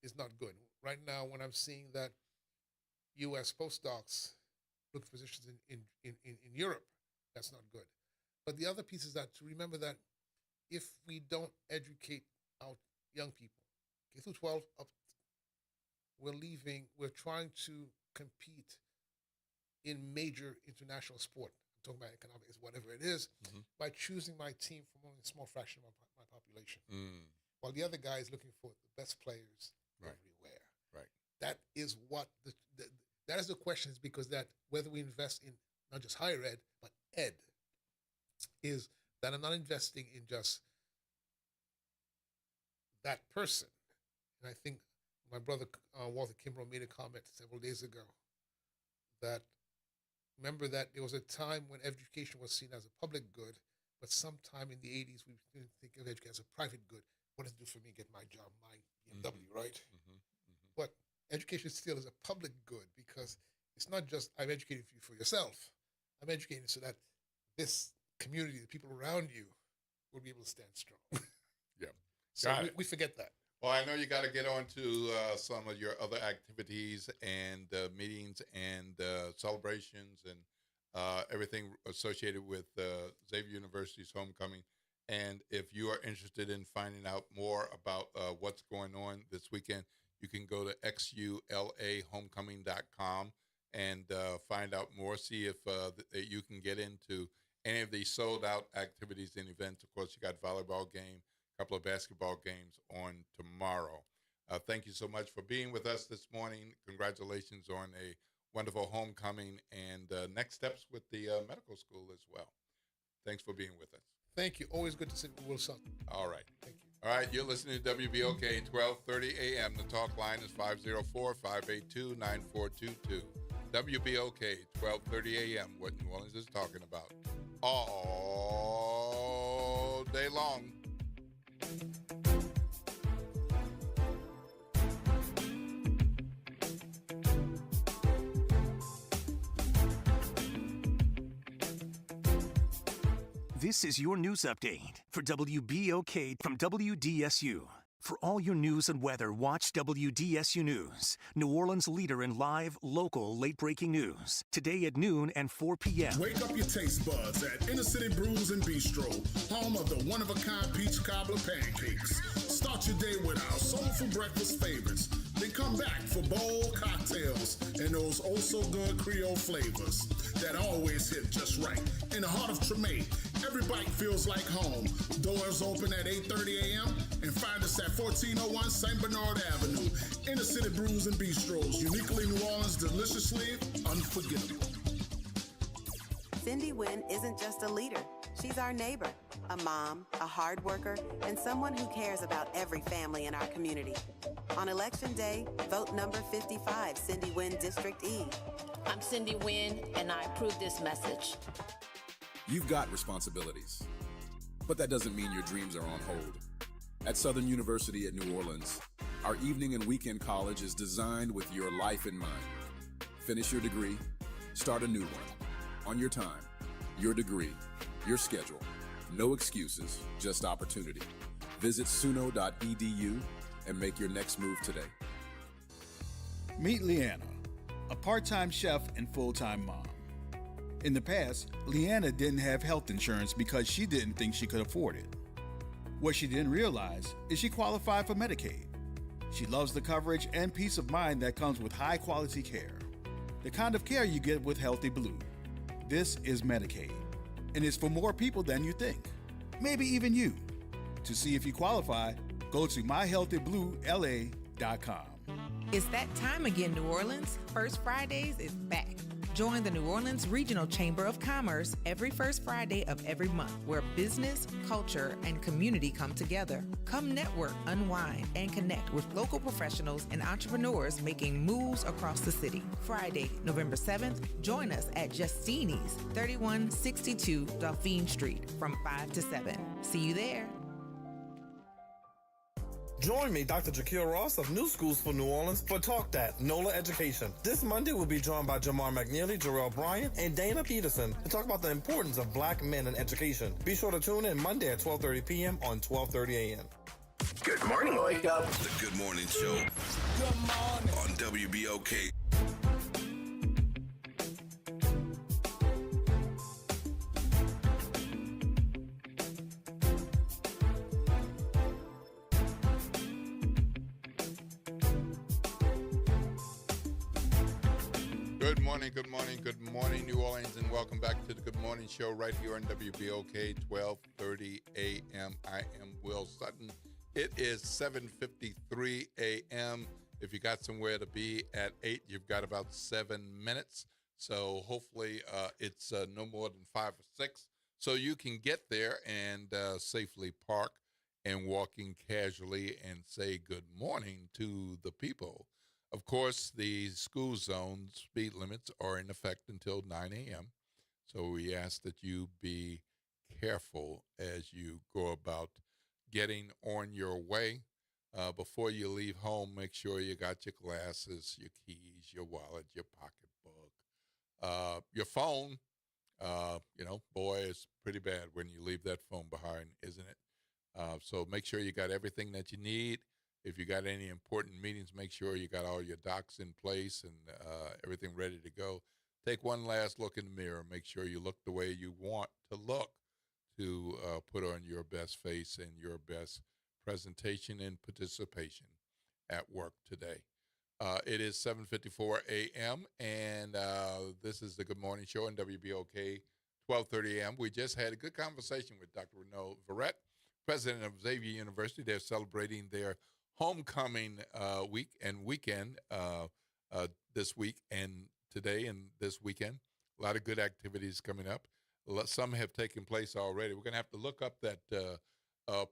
S13: is not good. Right now, when I'm seeing that U.S. postdocs look for positions in Europe, that's not good. But the other piece is that to remember that if we don't educate our young people, K through 12 up, we're trying to compete in major international sport. I'm talking about economics, whatever it is, mm-hmm. by choosing my team from only a small fraction of my population. While the other guy is looking for the best players everywhere.
S5: Right.
S13: That is what that is the question, is because that whether we invest in not just higher ed, but ed, is that I'm not investing in just that person. And I think my brother Walter Kimbrough made a comment several days ago that, remember that there was a time when education was seen as a public good, but sometime in the 80s we didn't think of education as a private good. What does it do for me? Get my job, my BMW, mm-hmm. right? Mm-hmm. Mm-hmm. But education still is a public good, because it's not just I'm educating you for yourself. I'm educating so that this community, the people around you, will be able to stand strong.
S5: Yeah.
S13: So we forget that.
S5: Well, I know you got to get on to some of your other activities and meetings and celebrations and everything associated with Xavier University's homecoming. And if you are interested in finding out more about what's going on this weekend, you can go to xulahomecoming.com and find out more. See if you can get into any of these sold-out activities and events. Of course, you got volleyball game, a couple of basketball games on tomorrow. Thank you so much for being with us this morning. Congratulations on a wonderful homecoming and next steps with the medical school as well. Thanks for being with us.
S13: Thank you. Always good to sit with Will Sutton.
S5: All right.
S13: Thank you.
S5: All right. You're listening to WBOK 1230 AM. The talk line is 504-582-9422. WBOK 1230 AM. What New Orleans is talking about all day long.
S14: This is your news update for WBOK from WDSU. For all your news and weather, watch WDSU News, New Orleans' leader in live, local, late-breaking news. Today at noon and 4 p.m.
S15: Wake up your taste buds at Inner City Brews and Bistro, home of the one-of-a-kind peach cobbler pancakes. Start your day with our soulful breakfast favorites. Then come back for bold cocktails and those oh-so-good Creole flavors that always hit just right. In the heart of Treme, Every bite feels like home. Doors open at 8:30 a.m. and find us at 1401 St. Bernard Avenue. Inner City Brews and Bistros, uniquely New Orleans, deliciously unforgettable.
S16: Cindy Wynn isn't just a leader. She's our neighbor, a mom, a hard worker, and someone who cares about every family in our community. On Election Day, vote number 55, Cindy Wynn District E.
S17: I'm Cindy Wynn, and I approve this message.
S9: You've got responsibilities, but that doesn't mean your dreams are on hold. At Southern University at New Orleans, our evening and weekend college is designed with your life in mind. Finish your degree, start a new one, on your time, your degree, your schedule. No excuses, just opportunity. Visit suno.edu and make your next move today.
S11: Meet Leanna, a part-time chef and full-time mom. In the past, Leanna didn't have health insurance because she didn't think she could afford it. What she didn't realize is she qualified for Medicaid. She loves the coverage and peace of mind that comes with high-quality care. The kind of care you get with Healthy Blue. This is Medicaid, and it's for more people than you think. Maybe even you. To see if you qualify, go to myhealthybluela.com.
S18: It's that time again, New Orleans. First Fridays is back. Join the New Orleans Regional Chamber of Commerce every first Friday of every month, where business, culture, and community come together. Come network, unwind, and connect with local professionals and entrepreneurs making moves across the city. Friday, November 7th, join us at Justini's, 3162 Dauphine Street from 5 to 7. See you there.
S19: Join me, Dr. Jaquil Ross of New Schools for New Orleans for Talk That, NOLA Education. This Monday, we'll be joined by Jamar McNeely, Jarrell Bryant, and Dana Peterson to talk about the importance of black men in education. Be sure to tune in Monday at 12:30 p.m. on 12:30 a.m.
S4: Good morning. Wake up. The Good Morning Show. Good morning. On WBOK. Good morning, New Orleans, and welcome back to the Good Morning Show right here on WBOK 12:30 a.m. I am Will Sutton. It is 7:53 a.m. If you got somewhere to be at 8, you've got about 7 minutes. So hopefully it's no more than 5 or 6. So you can get there and safely park and walking casually and say good morning to the people. Of course, the school zone speed limits are in effect until 9 a.m., so we ask that you be careful as you go about getting on your way. Before you leave home, make sure you got your glasses, your keys, your wallet, your pocketbook, your phone. Boy, it's pretty bad when you leave that phone behind, isn't it? So make sure you got everything that you need. If you got any important meetings, make sure you got all your docs in place and everything ready to go. Take one last look in the mirror. Make sure you look the way you want to look to put on your best face and your best presentation and participation at work today. It is 7:54 a.m., and this is the Good Morning Show on WBOK 12:30 a.m. We just had a good conversation with Dr. Renaud Verrett, president of Xavier University. They're celebrating their homecoming week and weekend this week and today and this weekend. A lot of good activities coming up. Some have taken place already. We're going to have to look up that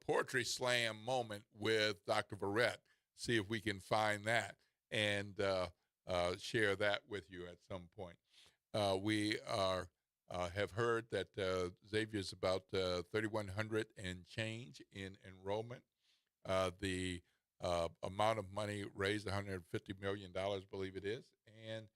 S4: poetry slam moment with Dr. Verrett, see if we can find that and share that with you at some point. We have heard that Xavier's about 3,100 and change in enrollment. The amount of money raised, $150 million, believe it is. And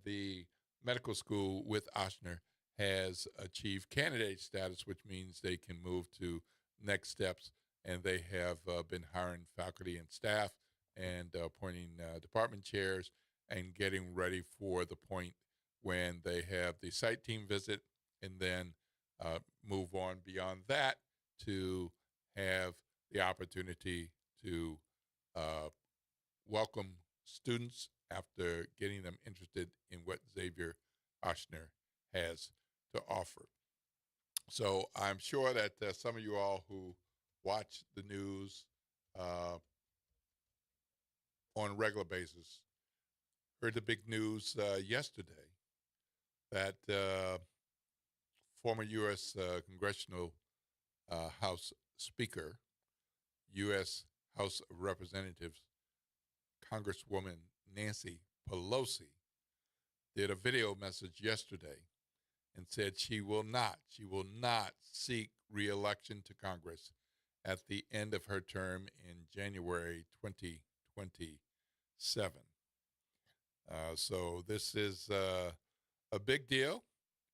S4: the medical school with Ochsner has achieved candidate status, which means they can move to next steps. And they have been hiring faculty and staff and appointing department chairs and getting ready for the point when they have the site team visit and then move on beyond that to have the opportunity to welcome students after getting them interested in what Xavier Ochsner has to offer.
S5: So I'm sure that some of you all who watch the news on a regular basis heard the big news yesterday that former U.S. Congressional House Speaker, U.S. House of Representatives, Congresswoman Nancy Pelosi did a video message yesterday and said she will not seek re-election to Congress at the end of her term in January 2027. So this is a big deal.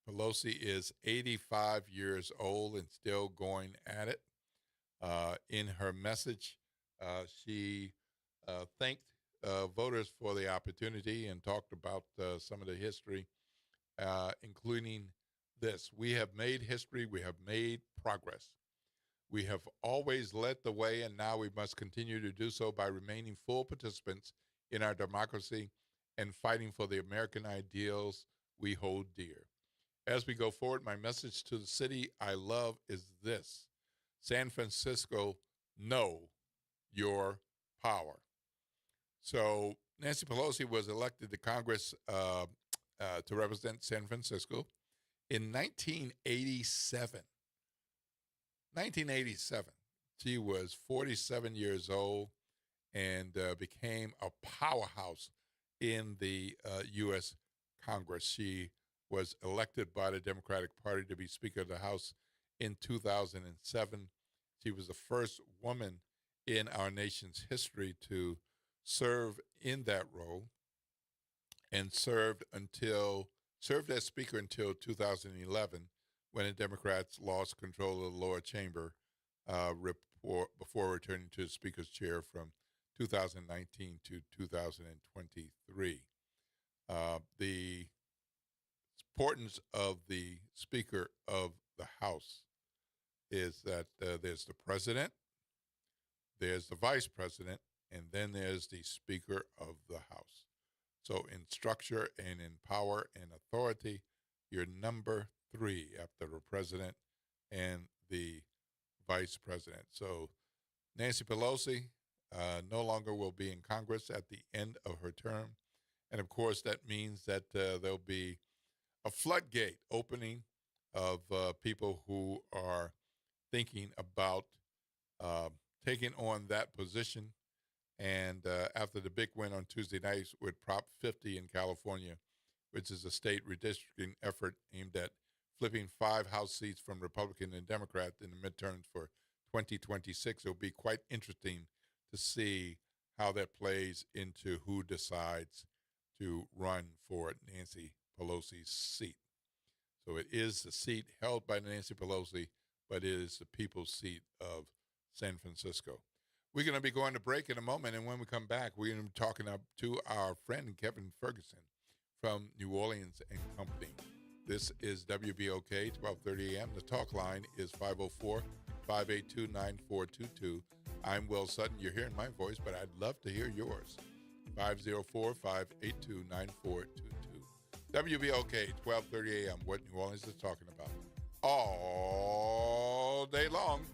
S5: Pelosi is 85 years old and still going at it. In her message, she thanked voters for the opportunity and talked about some of the history, including this. We have made history. We have made progress. We have always led the way, and now we must continue to do so by remaining full participants in our democracy and fighting for the American ideals we hold dear. As we go forward, my message to the city I love is this: San Francisco, know your power. So Nancy Pelosi was elected to Congress to represent San Francisco in 1987. 1987. She was 47 years old and became a powerhouse in the U.S. Congress. She was elected by the Democratic Party to be Speaker of the House in 2007. She was the first woman in our nation's history to serve in that role and served as Speaker until 2011, when the Democrats lost control of the lower chamber before returning to the Speaker's chair from 2019 to 2023. The importance of the Speaker of the House is that there's the President, there's the Vice President, and then there's the Speaker of the House. So in structure and in power and authority, you're number 3 after the President and the Vice President. So Nancy Pelosi no longer will be in Congress at the end of her term. And of course, that means that there'll be a floodgate opening of people who are thinking about taking on that position. And after the big win on Tuesday night with Prop 50 in California, which is a state redistricting effort aimed at flipping 5 House seats from Republican and Democrat in the midterms for 2026, it'll be quite interesting to see how that plays into who decides to run for Nancy Pelosi's seat. So it is the seat held by Nancy Pelosi, but it is the people's seat of San Francisco. We're going to be going to break in a moment, and when we come back, we're going to be talking to our friend Kevin Ferguson from New Orleans and Company. This is WBOK, 1230 a.m. The talk line is 504-582-9422. I'm Will Sutton. You're hearing my voice, but I'd love to hear yours. 504-582-9422. WBOK, 1230 a.m., what New Orleans is talking about all day long.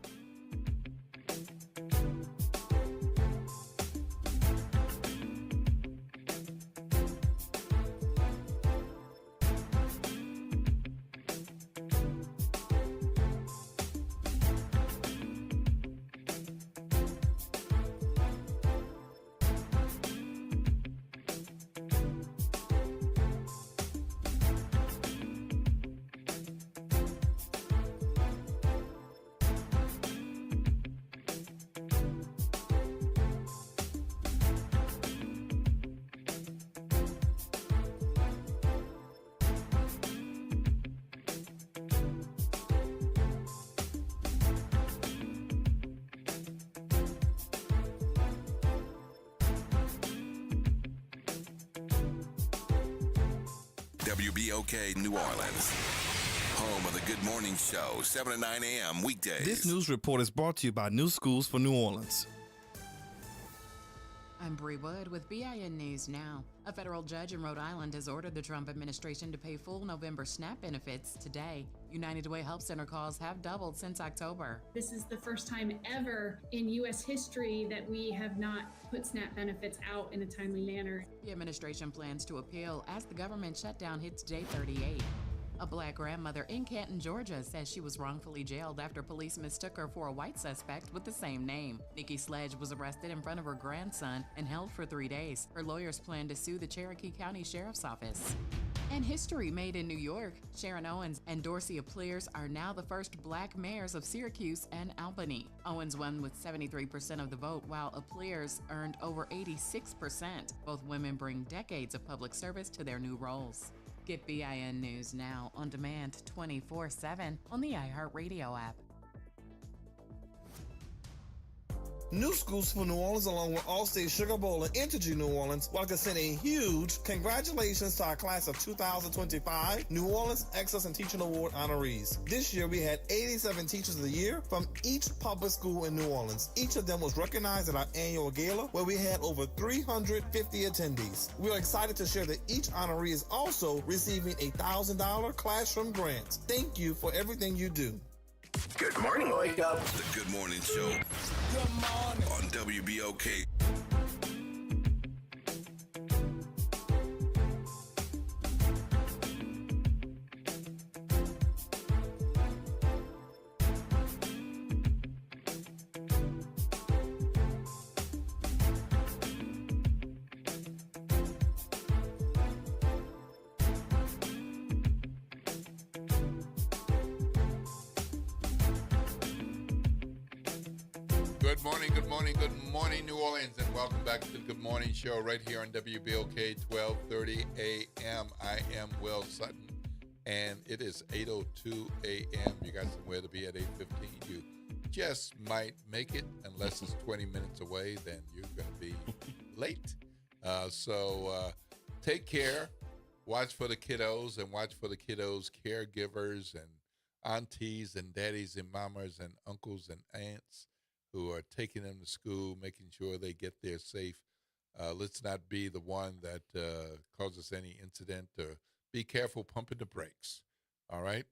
S20: WBOK New Orleans, home of the Good Morning Show, 7 to 9 a.m. weekdays.
S19: This news report is brought to you by New Schools for New Orleans.
S1: I'm Bree Wood with BIN News Now. A federal judge in Rhode Island has ordered the Trump administration to pay full November SNAP benefits today. United Way Health Center calls have doubled since October.
S21: This is the first time ever in U.S. history that we have not put SNAP benefits out in a timely manner.
S1: The administration plans to appeal as the government shutdown hits day 38. A Black grandmother in Canton, Georgia says she was wrongfully jailed after police mistook her for a white suspect with the same name. Nikki Sledge was arrested in front of her grandson and held for 3 days. Her lawyers plan to sue the Cherokee County Sheriff's Office. And history made in New York. Sharon Owens and Dorsey Pliers are now the first Black mayors of Syracuse and Albany. Owens won with 73% of the vote, while Pliers earned over 86%. Both women bring decades of public service to their new roles. Get BIN News Now on demand 24/7 on the iHeartRadio app.
S19: New Schools for New Orleans, along with Allstate Sugar Bowl and Entergy New Orleans, would like to send a huge congratulations to our class of 2025 New Orleans Excellence in Teaching Award honorees. This year, we had 87 Teachers of the Year from each public school in New Orleans. Each of them was recognized at our annual gala, where we had over 350 attendees. We are excited to share that each honoree is also receiving a $1,000 classroom grant. Thank you for everything you do.
S20: Good morning, Wake Up. The Good Morning Show. Good morning. On WBOK.
S4: Good morning, New Orleans, and welcome back to the Good Morning Show right here on WBOK 1230 AM. I am Will Sutton, and it is 8:02 AM. You got somewhere to be at 8:15. You just might make it, unless it's 20 minutes away, then you're going to be late. So take care, watch for the kiddos, and watch for the kiddos' caregivers and aunties and daddies and mamas and uncles and aunts who are taking them to school, making sure they get there safe. Let's not be the one that causes any incident. Be careful pumping the brakes, all right?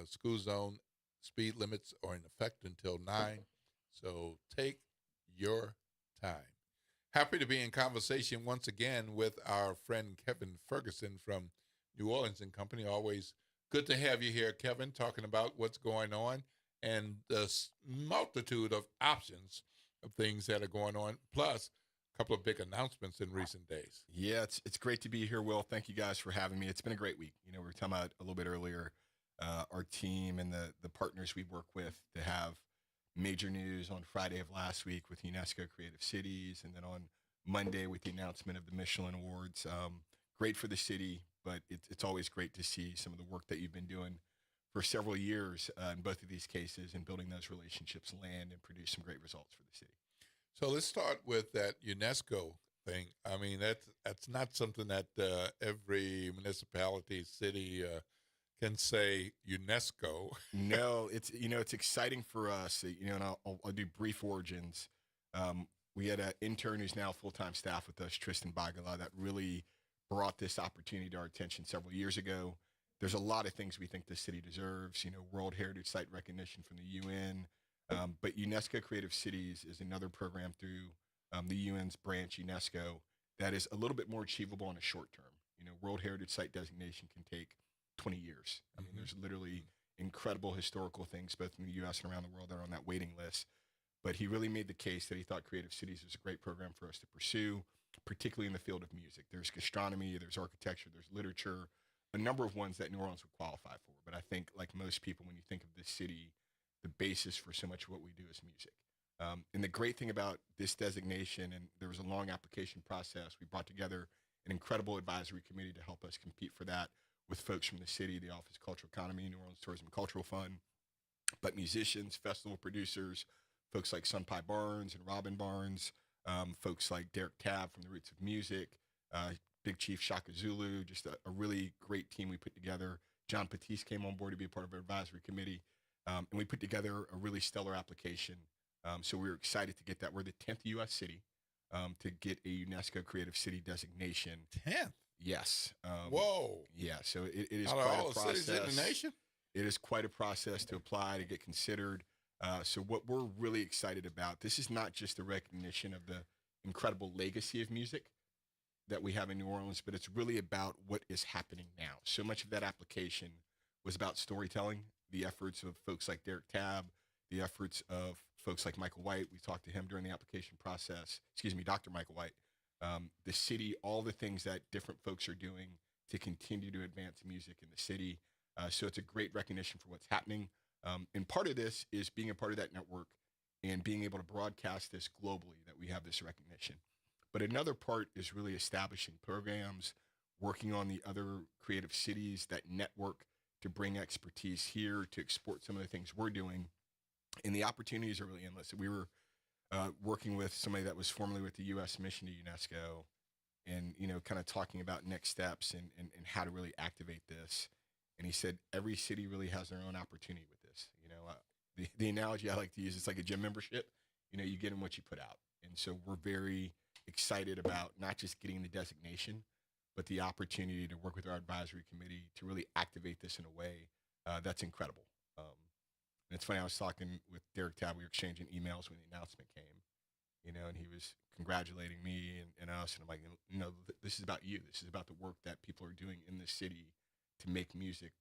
S4: School zone speed limits are in effect until 9, so take your time. Happy to be in conversation once again with our friend Kevin Ferguson from New Orleans and Company. Always good to have you here, Kevin, talking about what's going on and the multitude of options of things that are going on, plus a couple of big announcements in recent days.
S22: Yeah, it's great to be here, Will. Thank you guys for having me. It's been a great week. You know, we were talking about a little bit earlier, our team and the partners we work with to have major news on Friday of last week with UNESCO Creative Cities, and then on Monday with the announcement of the Michelin Awards. Great for the city, but it's always great to see some of the work that you've been doing for several years in both of these cases, and building those relationships land and produce some great results for the city.
S4: So let's start with that UNESCO thing. I mean, that's not something that every municipality, city can say UNESCO.
S22: No, it's exciting for us. And I'll do brief origins. We had an intern who's now full-time staff with us, Tristan Bagala, that really brought this opportunity to our attention several years ago. There's a lot of things we think the city deserves, World Heritage Site recognition from the UN. But UNESCO Creative Cities is another program through the UN's branch, UNESCO, that is a little bit more achievable in a short term. World Heritage Site designation can take 20 years. I mean, there's literally incredible historical things, both in the U.S. and around the world, that are on that waiting list. But he really made the case that he thought Creative Cities was a great program for us to pursue, particularly in the field of music. There's gastronomy, there's architecture, there's literature, a number of ones that New Orleans would qualify for. But I think, like most people, when you think of this city, the basis for so much of what we do is music. And the great thing about this designation, and there was a long application process, we brought together an incredible advisory committee to help us compete for that with folks from the city, the Office of Cultural Economy, New Orleans Tourism and Cultural Fund, but musicians, festival producers, folks like Sunpai Barnes and Robin Barnes, folks like Derek Tabb from the Roots of Music, Big Chief Shaka Zulu, just a really great team we put together. John Patisse came on board to be a part of our advisory committee, and we put together a really stellar application. So we were excited to get that. We're the 10th U.S. city to get a UNESCO Creative City designation.
S5: 10th?
S22: Yes.
S5: Whoa.
S22: Yeah, so it is
S5: Out of
S22: quite
S5: all
S22: a
S5: the cities
S22: process.
S5: in the nation?
S22: It is quite a process to apply, to get considered. So what we're really excited about, this is not just a recognition of the incredible legacy of music that we have in New Orleans, but it's really about what is happening now. So much of that application was about storytelling, the efforts of folks like Derek Tabb, the efforts of folks like Michael White. We talked to him during the application process. Excuse me, Dr. Michael White. The city, all the things that different folks are doing to continue to advance music in the city. So it's a great recognition for what's happening. And part of this is being a part of that network and being able to broadcast this globally, that we have this recognition. But another part is really establishing programs, working on the other creative cities that network to bring expertise here, to export some of the things we're doing. And the opportunities are really endless. We were working with somebody that was formerly with the U.S. mission to UNESCO, and, you know, kind of talking about next steps and how to really activate this. And he said, every city really has their own opportunity with this. You know, the analogy I like to use, it's like a gym membership. You know, you get in what you put out. And so we're very excited about not just getting the designation, but the opportunity to work with our advisory committee to really activate this in a way that's incredible. And it's funny, I was talking with Derek Tabb, we were exchanging emails when the announcement came, you know, and he was congratulating me and us. And I'm like, you know, this is about you. This is about the work that people are doing in this city to make music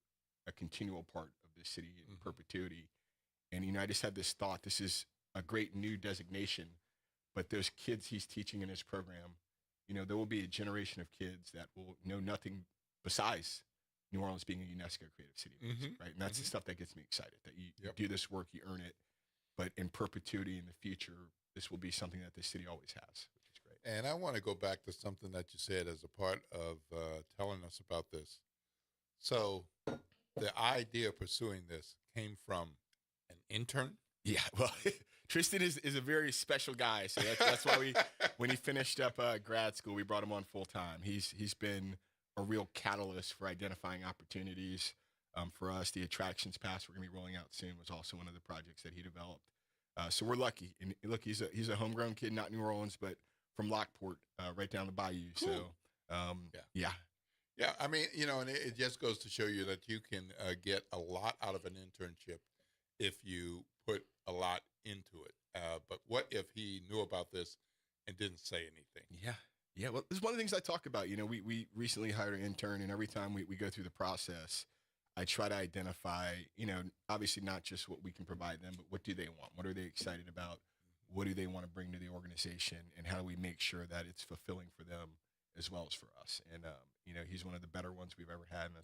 S22: a continual part of this city in perpetuity. And, you know, I just had this thought, this is a great new designation, but those kids he's teaching in his program, you know, there will be a generation of kids that will know nothing besides New Orleans being a UNESCO Creative City, right? And that's the stuff that gets me excited, that you do this work, you earn it, but in perpetuity in the future, this will be something that the city always has, which is great.
S5: And I want to go back to something that you said as a part of telling us about this. So the idea of pursuing this came from an intern?
S22: Yeah, well, Tristan is a very special guy. So that's why we, when he finished up grad school, we brought him on full time. He's been a real catalyst for identifying opportunities for us. The Attractions Pass we're going to be rolling out soon was also one of the projects that he developed. So we're lucky. And look, he's a homegrown kid, not New Orleans, but from Lockport, right down the bayou. Cool. So, yeah.
S5: Yeah, I mean, you know, and it just goes to show you that you can get a lot out of an internship if you put a lot into it. But what if he knew about this and didn't say anything?
S22: Yeah, well, this is one of the things I talk about. You know, we recently hired an intern, and every time we go through the process, I try to identify, you know, obviously not just what we can provide them, but what do they want? What are they excited about? What do they want to bring to the organization? And how do we make sure that it's fulfilling for them as well as for us? And, you know, he's one of the better ones we've ever had, and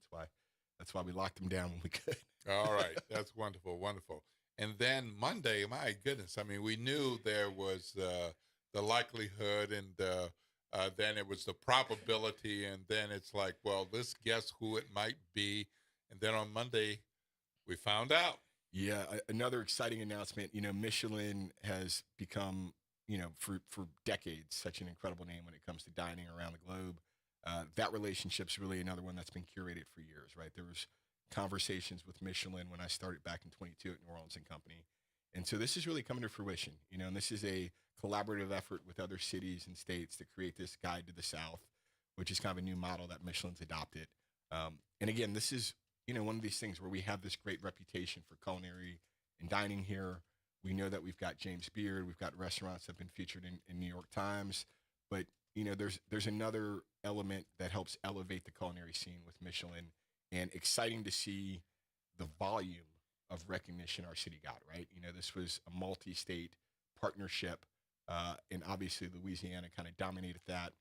S22: that's why we locked him down when we could.
S5: All right. That's wonderful. Wonderful. And then Monday, my goodness, I mean, we knew there was the likelihood, and then it was the probability, and then it's like, well, let's guess who it might be. And then on Monday, we found out.
S22: Yeah, another exciting announcement. You know, Michelin has become, you know, for decades, such an incredible name when it comes to dining around the globe. That relationship's really another one that's been curated for years, right? There was conversations with Michelin when I started back in 22 at New Orleans & Company. And so this is really coming to fruition, you know, and this is a collaborative effort with other cities and states to create this guide to the South, which is kind of a new model that Michelin's adopted. And again, this is, you know, one of these things where we have this great reputation for culinary and dining here. We know that we've got James Beard, we've got restaurants that have been featured in New York Times, but, you know, there's another element that helps elevate the culinary scene with Michelin, and exciting to see the volume of recognition our city got, right? You know, this was a multi-state partnership, and obviously Louisiana kind of dominated that.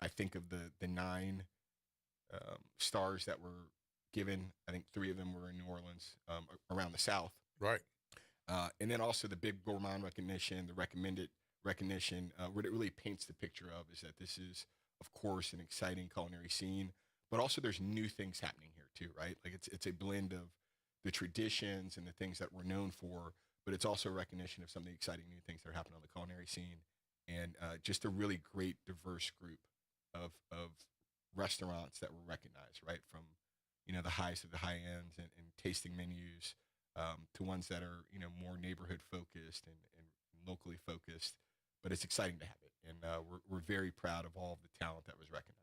S22: I think of the 9 stars that were given, I think 3 of them were in New Orleans, around the South.
S5: Right.
S22: And then also the Bib Gourmand recognition, the recommended recognition, what it really paints the picture of is that this is, of course, an exciting culinary scene, but also there's new things happening here too, right? Like it's a blend of the traditions and the things that we're known for, but it's also a recognition of some of the exciting new things that are happening on the culinary scene, and just a really great, diverse group of restaurants that were recognized, right? From, you know, the highs of the high ends and tasting menus to ones that are, you know, more neighborhood focused and locally focused, but it's exciting to have it. And we're very proud of all of the talent that was recognized.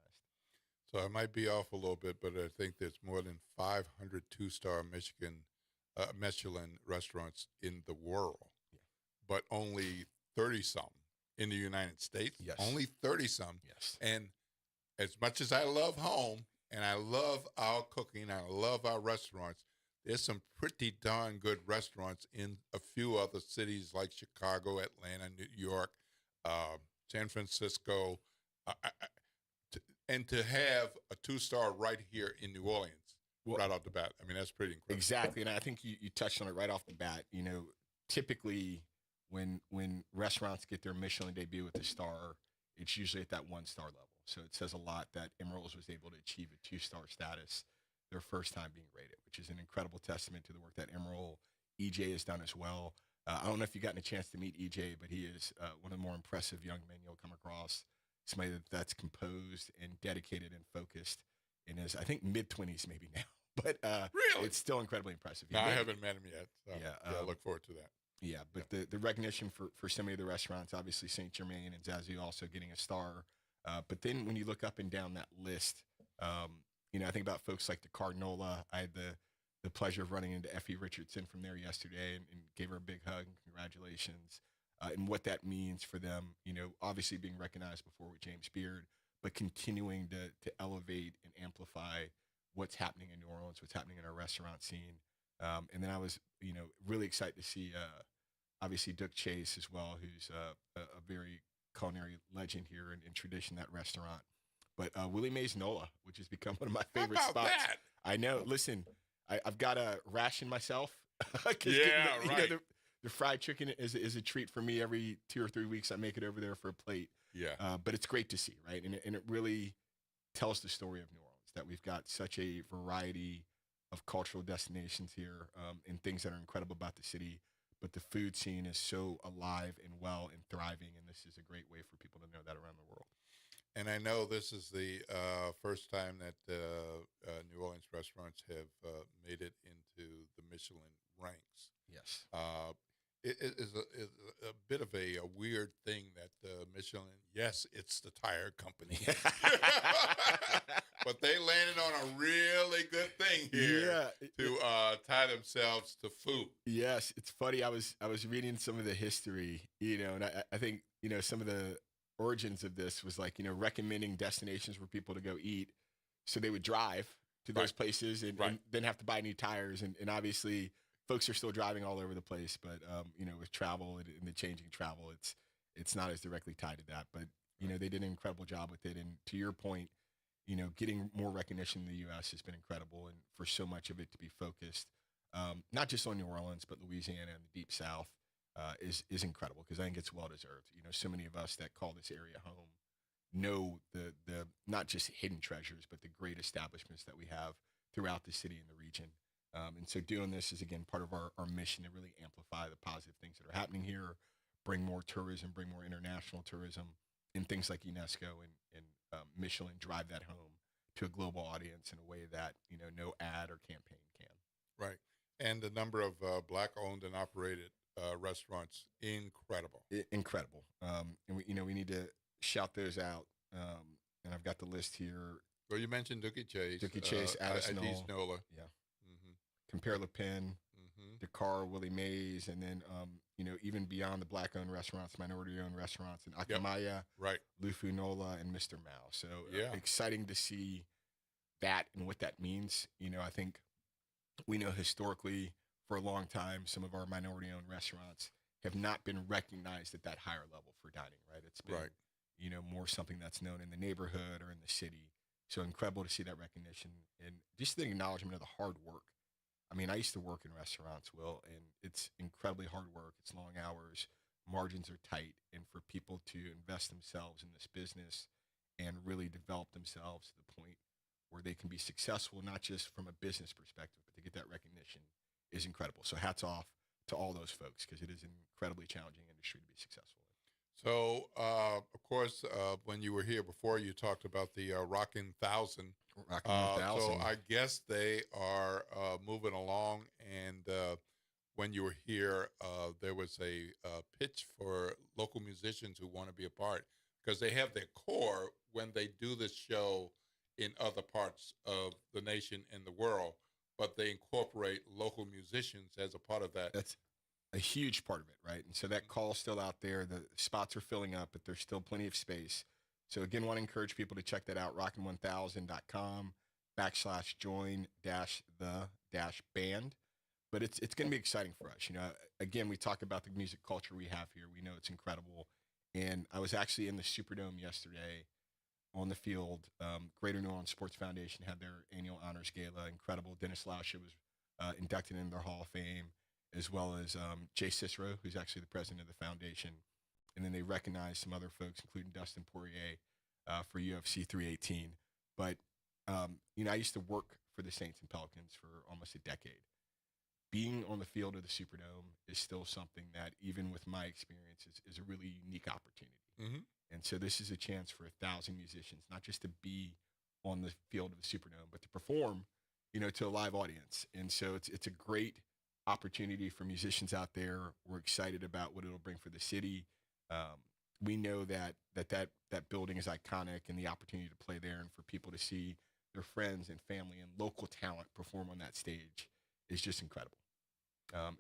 S5: So I might be off a little bit, but I think there's more than 500 two-star Michelin restaurants in the world, but only 30-some in the United States.
S22: Yes.
S5: Only 30-some.
S22: Yes.
S5: And as much as I love home and I love our cooking, I love our restaurants, there's some pretty darn good restaurants in a few other cities like Chicago, Atlanta, New York, San Francisco, and to have a two-star right here in New Orleans, right off the bat, I mean, that's pretty incredible.
S22: Exactly, and I think you touched on it right off the bat. You know, typically when restaurants get their Michelin debut with a star, it's usually at that one-star level. So it says a lot that Emeril's was able to achieve a two-star status their first time being rated, which is an incredible testament to the work that Emeril EJ has done as well. I don't know if you've gotten a chance to meet EJ, but he is one of the more impressive young men you'll come across. Somebody that's composed and dedicated and focused in his, I think, mid-20s maybe now. But
S5: really?
S22: It's still incredibly impressive.
S5: No, I haven't met him yet. So
S22: Yeah,
S5: I look forward to that.
S22: Yeah, but the recognition for so many of the restaurants, obviously St. Germain and Zazu also getting a star. But then when you look up and down that list, you know, I think about folks like the Cardinola. I had the pleasure of running into Effie Richardson from there yesterday and gave her a big hug and congratulations. And what that means for them, you know, obviously being recognized before with James Beard, but continuing to elevate and amplify what's happening in New Orleans, what's happening in our restaurant scene. And then I was, you know, really excited to see, obviously, Duke Chase as well, who's a very culinary legend here in tradition, that restaurant. But Willie Mays Nola, which has become one of my favorite
S5: How about
S22: spots.
S5: that?
S22: I know. Listen, I've got to ration myself.
S5: Yeah,
S22: you
S5: right.
S22: know, the fried chicken is a treat for me. Every 2 or 3 weeks, I make it over there for a plate.
S5: Yeah.
S22: But it's great to see, right? And it really tells the story of New Orleans, that we've got such a variety of cultural destinations here and things that are incredible about the city. But the food scene is so alive and well and thriving, and this is a great way for people to know that around the world.
S5: And I know this is the first time that New Orleans restaurants have made it into the Michelin ranks.
S22: Yes.
S5: It is a bit of a weird thing that Michelin, yes, it's the tire company. But they landed on a really good thing here to tie themselves to food.
S22: Yes, it's funny. I was reading some of the history, you know, and I think, you know, some of the origins of this was like, you know, recommending destinations for people to go eat. So they would drive to those places and then have to buy new tires. And obviously folks are still driving all over the place, but, you know, with travel and the changing travel, it's not as directly tied to that. But, you know, they did an incredible job with it. And to your point, you know, getting more recognition in the U.S. has been incredible. And for so much of it to be focused, not just on New Orleans, but Louisiana and the Deep South, is incredible, because I think it's well deserved. You know, so many of us that call this area home know the not just hidden treasures, but the great establishments that we have throughout the city and the region. And so doing this is, again, part of our mission to really amplify the positive things that are happening here, bring more tourism, bring more international tourism, and things like UNESCO and Michelin drive that home to a global audience in a way that, you know, no ad or campaign can.
S5: Right. And the number of Black-owned and operated restaurants, incredible.
S22: Incredible. And we need to shout those out. And I've got the list here.
S5: Well, you mentioned Dookie Chase.
S22: Dookie Chase, Addis Nola. Yeah.
S5: Mm-hmm.
S22: Compare Le Pen,
S5: Mm-hmm.
S22: Dakar, Willie Mays, and then, you know, even beyond the Black-owned restaurants, minority-owned restaurants, and Akamaya,
S5: right,
S22: Lufu Nola, and Mr. Mao. So
S5: yeah,
S22: exciting to see that and what that means. You know, I think we know historically for a long time, some of our minority-owned restaurants have not been recognized at that higher level for dining, right? It's been, you know, more something that's known in the neighborhood or in the city. So incredible to see that recognition and just the acknowledgement of the hard work. I mean, I used to work in restaurants, Will, and it's incredibly hard work. It's long hours. Margins are tight. And for people to invest themselves in this business and really develop themselves to the point where they can be successful, not just from a business perspective, but to get that recognition is incredible. So hats off to all those folks, because it is an incredibly challenging industry to be successful in.
S5: So, of course, when you were here before, you talked about the Rockin' 1000.
S22: Rockin' 1000.
S5: So I guess they are moving along. And when you were here, there was a pitch for local musicians who want to be a part.
S4: because they have their core when they do this show in other parts of the nation and the world, but they incorporate local musicians as a part of that.
S22: That's a huge part of it, right? And so that call's still out there. The spots are filling up, but there's still plenty of space. So again, want to encourage people to check that out, rockin1000.com/join-the-band. But it's going to be exciting for us. You know, again, we talk about the music culture we have here. We know it's incredible. And I was actually in the Superdome yesterday on the field. Greater New Orleans Sports Foundation had their annual honors gala. Incredible. Dennis Lauscher was inducted into their Hall of Fame, as well as Jay Cicero, who's actually the president of the foundation. And then they recognized some other folks, including Dustin Poirier for UFC 318. But, you know, I used to work for the Saints and Pelicans for almost a decade. Being on the field of the Superdome is still something that, even with my experience, is a really unique opportunity.
S4: Mm-hmm.
S22: And so this is a chance for 1,000 musicians, not just to be on the field of the Superdome, but to perform, you know, to a live audience. And so it's a great opportunity for musicians out there. We're excited about what it'll bring for the city. We know that building is iconic, and the opportunity to play there and for people to see their friends and family and local talent perform on that stage is just incredible.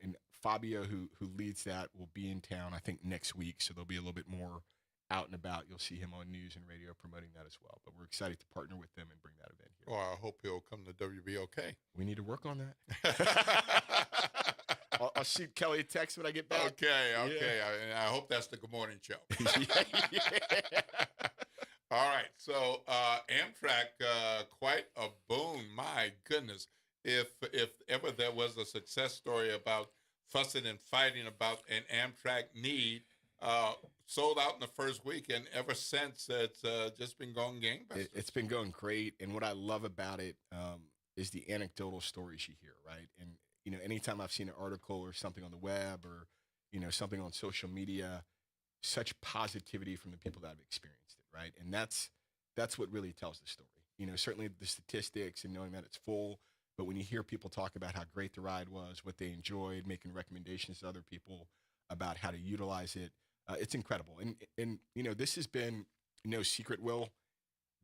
S22: And Fabio, who leads that, will be in town, I think, next week. So there'll be a little bit more out and about. You'll see him on news and radio promoting that as well. But we're excited to partner with them and bring that event here.
S4: Well, I hope he'll come to WBOK.
S22: We need to work on that. I'll shoot Kelly a text when I get back.
S4: Okay.
S22: Yeah.
S4: I hope that's the Good Morning Show. All right. So Amtrak, quite a boon. My goodness. If ever there was a success story about fussing and fighting about an Amtrak need, sold out in the first week, and ever since it's just been going gangbusters.
S22: It's been going great, and what I love about it is the anecdotal stories you hear, right? And you know, anytime I've seen an article or something on the web or you know something on social media, such positivity from the people that have experienced it, right? And that's what really tells the story. You know, certainly the statistics and knowing that it's full. But when you hear people talk about how great the ride was, what they enjoyed, making recommendations to other people about how to utilize it, it's incredible. And you know, this has been no secret, Will,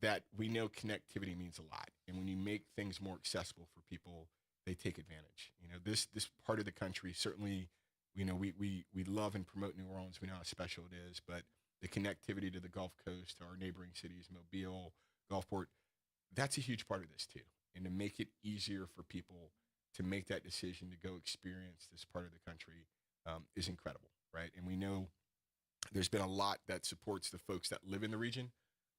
S22: that we know connectivity means a lot. And when you make things more accessible for people, they take advantage. You know, this part of the country, certainly, you know, we love and promote New Orleans. We know how special it is, but the connectivity to the Gulf Coast, to our neighboring cities, Mobile, Gulfport, that's a huge part of this too. And to make it easier for people to make that decision to go experience this part of the country is incredible, right? And we know there's been a lot that supports the folks that live in the region,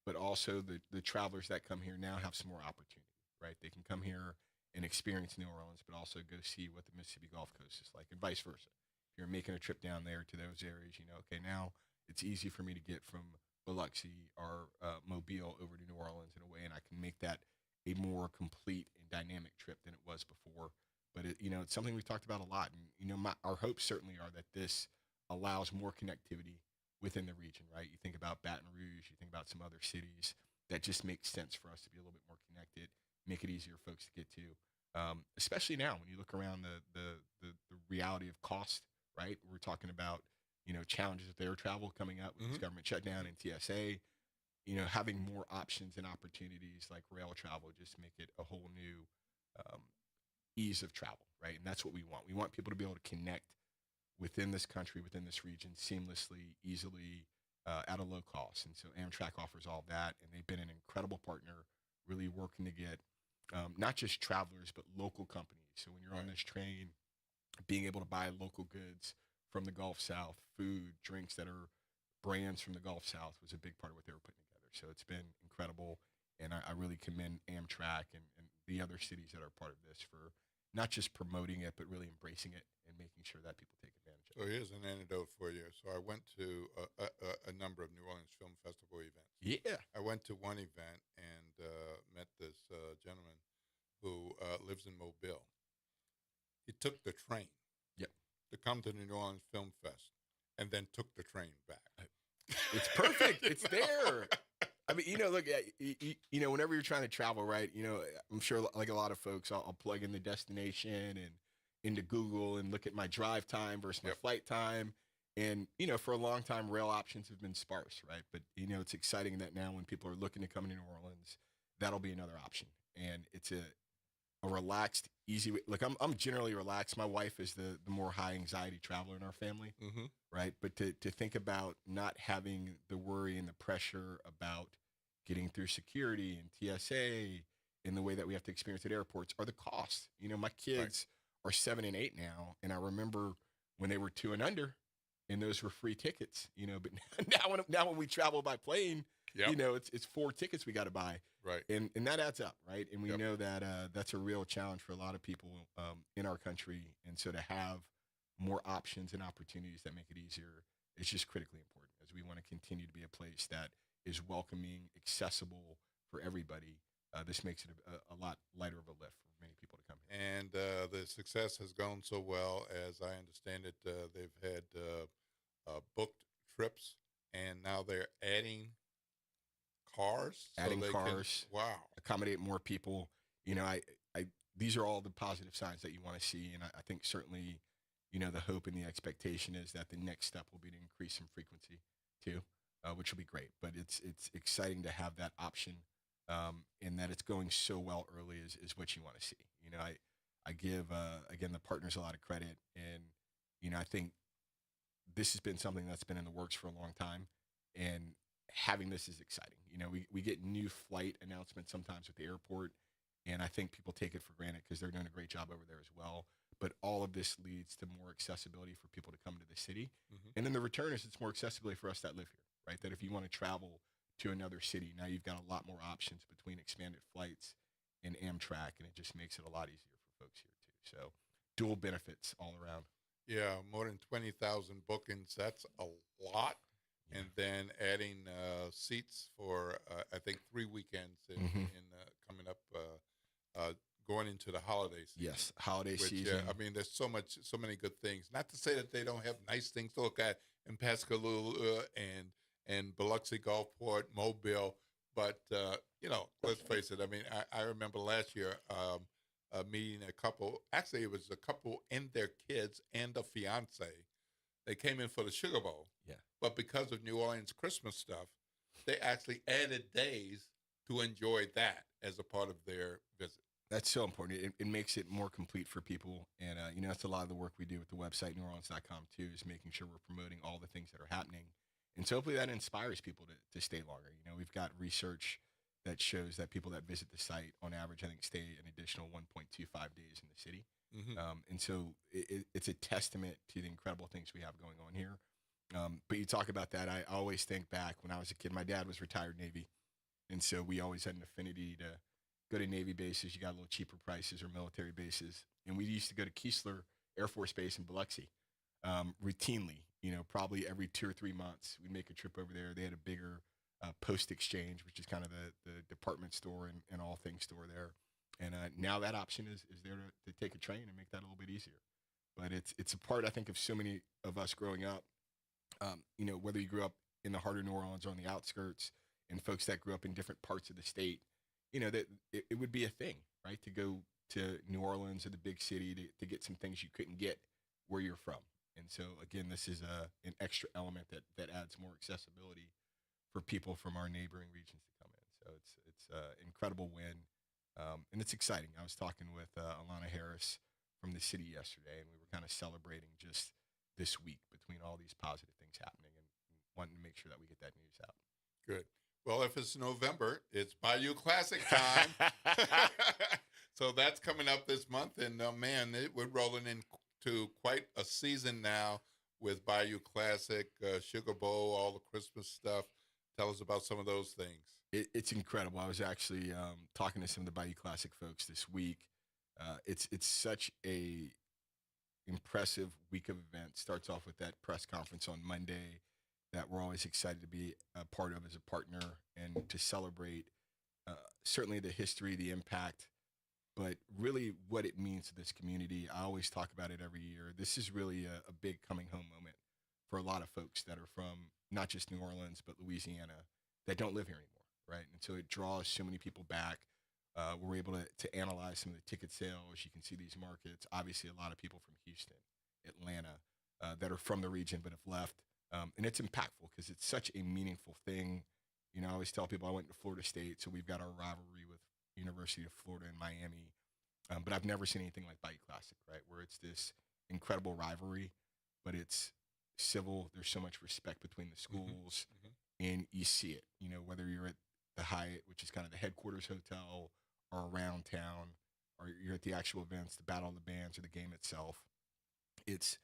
S22: but also the travelers that come here now have some more opportunity, right? They can come here and experience New Orleans, but also go see what the Mississippi Gulf Coast is like, and vice versa. If you're making a trip down there to those areas, you know, okay, now it's easy for me to get from Biloxi or Mobile over to New Orleans in a way, and I can make that a more complete and dynamic trip than it was before. But it, you know, it's something we've talked about a lot, and you know, our hopes certainly are that this allows more connectivity within the region, right? You think about Baton Rouge, you think about some other cities that just makes sense for us to be a little bit more connected, make it easier for folks to get to, especially now when you look around the reality of cost, right? We're talking about, you know, challenges with air travel coming up with this government shutdown and TSA. You know, having more options and opportunities like rail travel just make it a whole new ease of travel, right? And that's what we want. We want people to be able to connect within this country, within this region, seamlessly, easily, at a low cost. And so Amtrak offers all that, and they've been an incredible partner, really working to get not just travelers, but local companies. So when you're on this train, being able to buy local goods from the Gulf South, food, drinks that are brands from the Gulf South was a big part of what they were putting together. So it's been incredible, and I really commend Amtrak and the other cities that are part of this for not just promoting it, but really embracing it and making sure that people take advantage of it.
S4: So here's an anecdote for you. So I went to a number of New Orleans Film Festival events.
S22: Yeah.
S4: I went to one event and met this gentleman who lives in Mobile. He took the train to come to the New Orleans Film Fest and then took the train back.
S22: It's perfect. It's there. I mean, you know, look, you know, whenever you're trying to travel, right, you know, I'm sure like a lot of folks, I'll plug in the destination and into Google and look at my drive time versus my flight time. And, you know, for a long time, rail options have been sparse, right? But, you know, it's exciting that now when people are looking to come to New Orleans, that'll be another option. And it's a relaxed, easy way. Like, I'm generally relaxed. My wife is the more high anxiety traveler in our family, right? But to think about not having the worry and the pressure about getting through security and TSA in the way that we have to experience at airports, or the costs. You know, my kids are 7 and 8 now, and I remember when they were 2 and under, and those were free tickets. You know, but now when we travel by plane, you know, it's 4 tickets we got to buy,
S5: right?
S22: And that adds up, right? And we know that that's a real challenge for a lot of people in our country, and so to have more options and opportunities that make it easier is just critically important as we want to continue to be a place that is welcoming, accessible for everybody. This makes it a lot lighter of a lift for many people to come here.
S5: And the success has gone so well, as I understand it, they've had booked trips, and now they're adding cars.
S22: Adding
S5: so
S22: cars,
S5: wow,
S22: accommodate more people. You know, I these are all the positive signs that you want to see, and I think certainly, you know, the hope and the expectation is that the next step will be to increase some frequency too, which will be great. But it's exciting to have that option. And that it's going so well early is what you want to see. You know, I give, again, the partners a lot of credit. And, you know, I think this has been something that's been in the works for a long time. And having this is exciting. You know, we get new flight announcements sometimes at the airport. And I think people take it for granted because they're doing a great job over there as well. But all of this leads to more accessibility for people to come to the city. And then the return is it's more accessibility for us that live here, right? That if you want to travel to another city, now you've got a lot more options between expanded flights and Amtrak, and it just makes it a lot easier for folks here too. So dual benefits all around.
S5: Yeah, more than 20,000 bookings. That's a lot. Yeah. And then adding seats for I think 3 weekends in coming up, going into the holiday season.
S22: Yes, holiday season.
S5: I mean, there's so many good things. Not to say that they don't have nice things to look at in Pascagoula and Biloxi, Gulfport, Mobile. But, you know, let's face it. I mean, I remember last year meeting a couple. Actually, it was a couple and their kids and a fiance. They came in for the Sugar Bowl.
S22: Yeah.
S5: But because of New Orleans Christmas stuff, they actually added days to enjoy that as a part of their visit.
S22: That's so important. It makes it more complete for people. And, you know, that's a lot of the work we do with the website, neworleans.com, too, is making sure we're promoting all the things that are happening. And so hopefully that inspires people to stay longer. You know, we've got research that shows that people that visit the site, on average, I think, stay an additional 1.25 days in the city. And so it's a testament to the incredible things we have going on here. But you talk about that, I always think back when I was a kid. My dad was retired Navy, and so we always had an affinity to go to Navy bases. You got a little cheaper prices, or military bases. And we used to go to Keesler Air Force Base in Biloxi routinely. You know, probably every 2 or 3 months, we'd make a trip over there. They had a bigger Post Exchange, which is kind of the department store and all things store there. And now that option is there to take a train and make that a little bit easier. But it's a part, I think, of so many of us growing up. You know, whether you grew up in the heart of New Orleans or on the outskirts, and folks that grew up in different parts of the state, you know, that it would be a thing, right, to go to New Orleans or the big city to get some things you couldn't get where you're from. And so, again, this is an extra element that adds more accessibility for people from our neighboring regions to come in. So it's an incredible win, and it's exciting. I was talking with Alana Harris from the city yesterday, and we were kind of celebrating just this week between all these positive things happening and wanting to make sure that we get that news out.
S5: Good. Well, if it's November, it's Bayou Classic time. So that's coming up this month, and man, we're rolling into quite a season now with Bayou Classic, Sugar Bowl, all the Christmas stuff. Tell us about some of those things.
S22: It's incredible. I was actually talking to some of the Bayou Classic folks this week. It's such a impressive week of events. Starts off with that press conference on Monday that we're always excited to be a part of as a partner and to celebrate certainly the history, the impact, but really what it means to this community. I always talk about it every year. This is really a big coming home moment for a lot of folks that are from not just New Orleans, but Louisiana, that don't live here anymore, right? And so it draws so many people back. We're able to analyze some of the ticket sales. You can see these markets. Obviously, a lot of people from Houston, Atlanta, that are from the region but have left. And it's impactful because it's such a meaningful thing. You know, I always tell people I went to Florida State, so we've got our rivalry with University of Florida and Miami. But I've never seen anything like Bike Classic, right, where it's this incredible rivalry, but it's civil. There's so much respect between the schools, and you see it, you know, whether you're at the Hyatt, which is kind of the headquarters hotel, or around town, or you're at the actual events, the Battle of the Bands, or the game itself. It's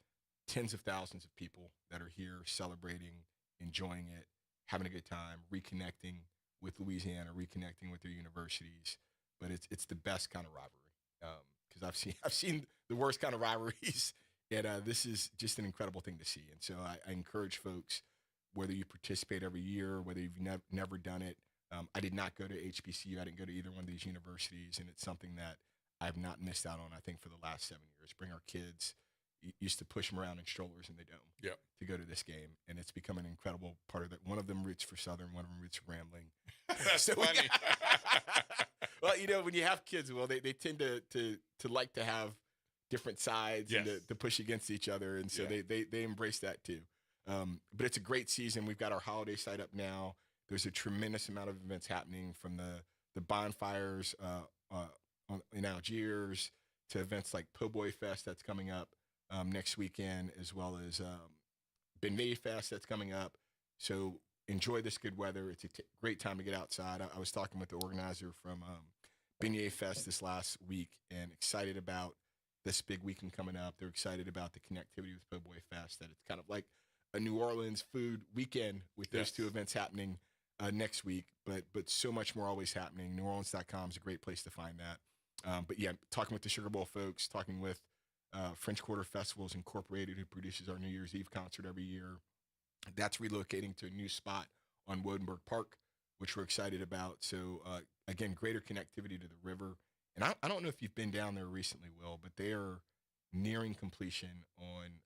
S22: tens of thousands of people that are here celebrating, enjoying it, having a good time, reconnecting with Louisiana, reconnecting with their universities. But it's the best kind of rivalry, because I've seen the worst kind of rivalries, and this is just an incredible thing to see. And so I encourage folks, whether you participate every year, whether you've never done it. I did not go to HBCU. I didn't go to either one of these universities, and it's something that I've not missed out on, I think, for the last 7 years. Bring our kids. Used to push them around in strollers in the dome to go to this game, and it's become an incredible part of that. One of them roots for Southern, one of them roots for Grambling.
S5: That's funny.
S22: Well, you know, when you have kids, well, they tend to like to have different sides and to push against each other, and so they embrace that too. But it's a great season. We've got our holiday site up now. There's a tremendous amount of events happening, from the bonfires in Algiers to events like Po' Boy Fest that's coming up next weekend, as well as Beignet Fest that's coming up. So enjoy this good weather. It's a great time to get outside. I was talking with the organizer from Beignet Fest this last week, and excited about this big weekend coming up. They're excited about the connectivity with Po' Boy Fest, that it's kind of like a New Orleans food weekend with those two events happening next week, but so much more always happening. NewOrleans.com is a great place to find that. But yeah, talking with the Sugar Bowl folks, talking with French Quarter Festivals Incorporated, who produces our New Year's Eve concert every year. That's relocating to a new spot on Wodenberg Park, which we're excited about. So again, greater connectivity to the river. And I don't know if you've been down there recently, Will, but they are nearing completion on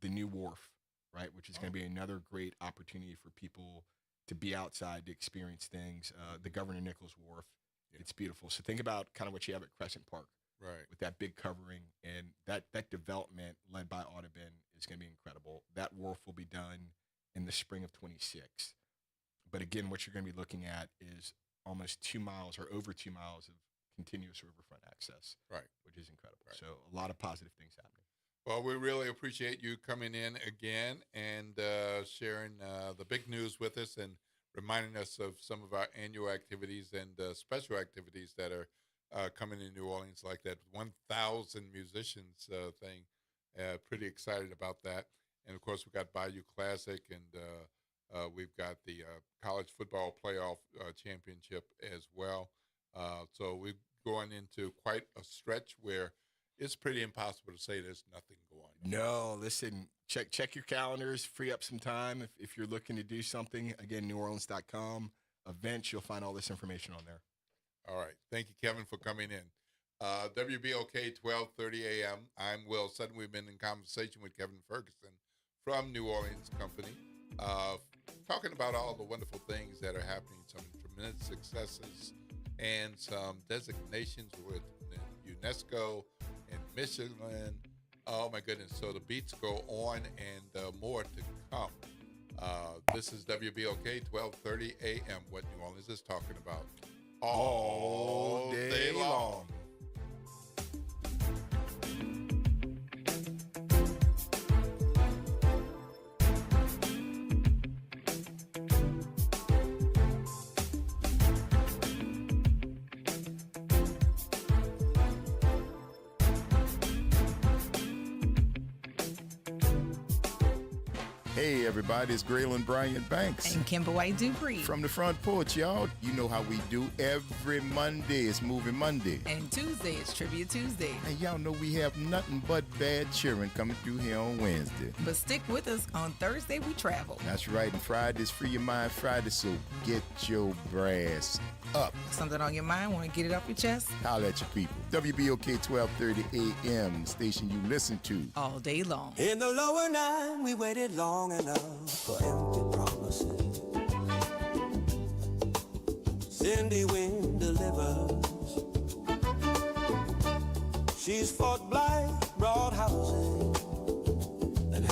S22: the new wharf, right, which is going to be another great opportunity for people to be outside, to experience things. The Governor Nichols Wharf, it's beautiful. So think about kind of what you have at Crescent Park,
S5: right,
S22: with that big covering, and that development led by Audubon is going to be incredible. That wharf will be done in the spring of 26. But again, what you're going to be looking at is almost 2 miles or over 2 miles of continuous riverfront access,
S5: right,
S22: which is incredible. Right. So a lot of positive things happening.
S5: Well, we really appreciate you coming in again and sharing the big news with us, and reminding us of some of our annual activities and special activities that are coming in New Orleans, like that 1,000 musicians thing. Pretty excited about that. And, of course, we've got Bayou Classic, and we've got the college football playoff championship as well. So we're going into quite a stretch where it's pretty impossible to say there's nothing going on.
S22: No, listen, check your calendars, free up some time if you're looking to do something. Again, NewOrleans.com, events, you'll find all this information on there.
S5: All right. Thank you, Kevin, for coming in. WBOK 1230 AM. I'm Will Sutton. We've been in conversation with Kevin Ferguson from New Orleans Company, talking about all the wonderful things that are happening, some tremendous successes, and some designations with UNESCO and Michelin. Oh, my goodness. So the beats go on, and more to come. This is WBOK 1230 AM, what New Orleans is talking about all day long.
S2: Hey everybody, it's Graylin Bryant Banks.
S18: And Kimber White Dupree.
S2: From the front porch, y'all. You know how we do. Every Monday is Movie Monday.
S18: And Tuesday is Trivia Tuesday.
S2: And y'all know we have nothing but bad cheering coming through here on Wednesday.
S18: But stick with us. On Thursday, we travel.
S2: That's right. And Friday's Free Your Mind Friday, so get your brass up.
S18: Something on your mind? Want to get it off your chest?
S2: Holla at your people. WBOK 1230 AM, the station you listen to.
S18: All day long.
S3: In the lower nine, we waited long enough for empty promises. Cindy Wynn delivers. She's fought blight, brought housing,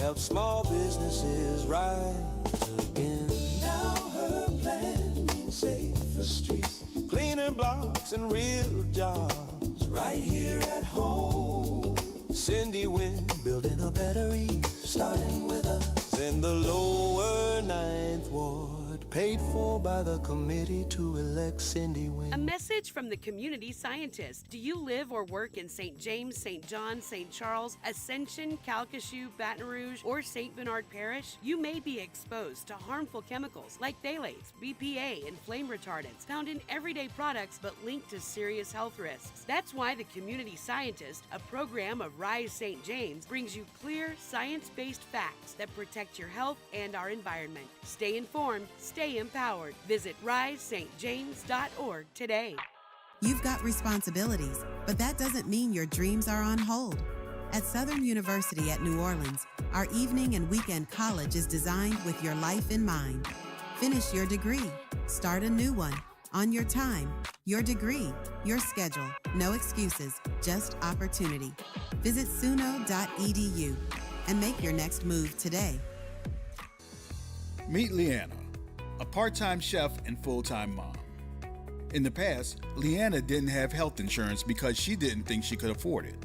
S3: help small businesses rise again. Now her plan means safer streets, cleaner blocks and real jobs right here at home. Cindy Wynn building a better East, starting with us in the lower Ninth Ward. Paid for by the committee to elect Cindy Wynn.
S6: A message from the community scientist. Do you live or work in St. James, St. John, St. Charles, Ascension, Calcasieu, Baton Rouge, or St. Bernard Parish? You may be exposed to harmful chemicals like phthalates, BPA, and flame retardants found in everyday products but linked to serious health risks. That's why the community scientist, a program of Rise St. James, brings you clear, science-based facts that protect your health and our environment. Stay informed, stay empowered. Visit risestjames.org today.
S16: You've got responsibilities, but that doesn't mean your dreams are on hold. At Southern University at New Orleans, our evening and weekend college is designed with your life in mind. Finish your degree. Start a new one. On your time, your degree, your schedule. No excuses, just opportunity. Visit suno.edu and make your next move today.
S11: Meet Leanna, a part-time chef and full-time mom. In the past, Leanna didn't have health insurance because she didn't think she could afford it.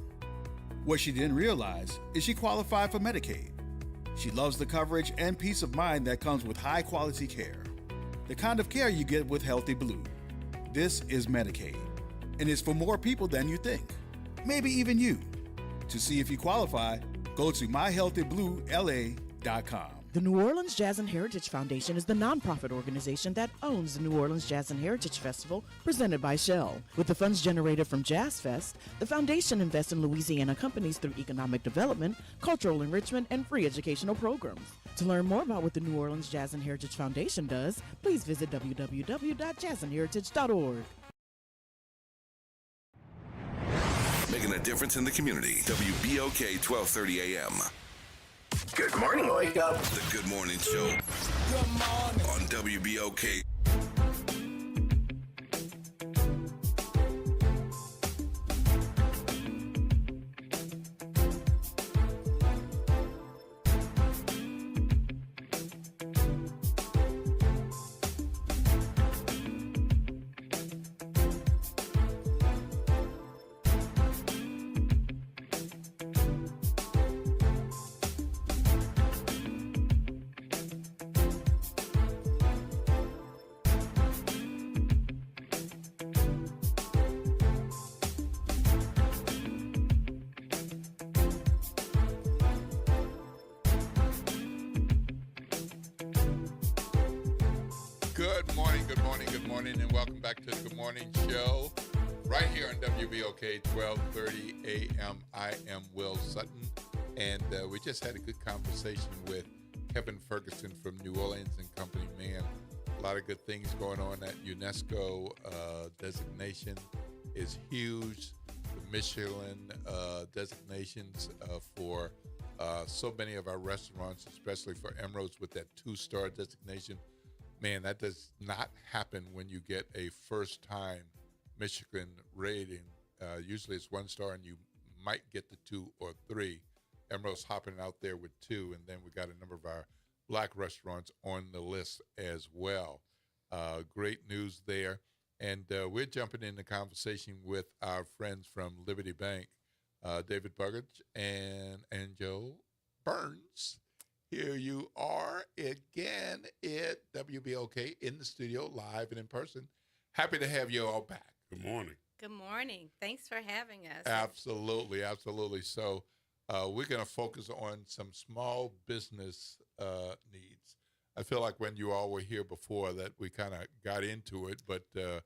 S11: What she didn't realize is she qualified for Medicaid. She loves the coverage and peace of mind that comes with high-quality care. The kind of care you get with Healthy Blue. This is Medicaid, and it's for more people than you think. Maybe even you. To see if you qualify, go to myhealthybluela.com.
S7: The New Orleans Jazz and Heritage Foundation is the nonprofit organization that owns the New Orleans Jazz and Heritage Festival presented by Shell. With the funds generated from Jazz Fest, the foundation invests in Louisiana companies through economic development, cultural enrichment, and free educational programs. To learn more about what the New Orleans Jazz and Heritage Foundation does, please visit www.jazzandheritage.org.
S20: Making a difference in the community. WBOK 1230 AM.
S23: Good morning, wake up.
S20: The Good Morning Show.
S23: Good morning.
S20: On WBOK.
S4: Good morning, and welcome back to the Good Morning Show, right here on WBOK 1230 AM. I am Will Sutton, and we just had a good conversation with Kevin Ferguson from New Orleans and Company. Man, a lot of good things going on. That UNESCO designation is huge. The Michelin designations for so many of our restaurants, especially for Emerald's with that 2-star designation. Man, that does not happen when you get a first-time Michelin rating. Usually it's 1 star, and you might get the 2 or 3. Emerald's hopping out there with 2, and then we got a number of our black restaurants on the list as well. Great news there. And we're jumping in the conversation with our friends from Liberty Bank, David Buggage and Joe Burns. Here you are again at WBOK in the studio, live and in person. Happy to have you all back.
S2: Good morning.
S24: Good morning. Thanks for having us.
S4: Absolutely, absolutely. So we're going to focus on some small business needs. I feel like when you all were here before that we kind of got into it, but there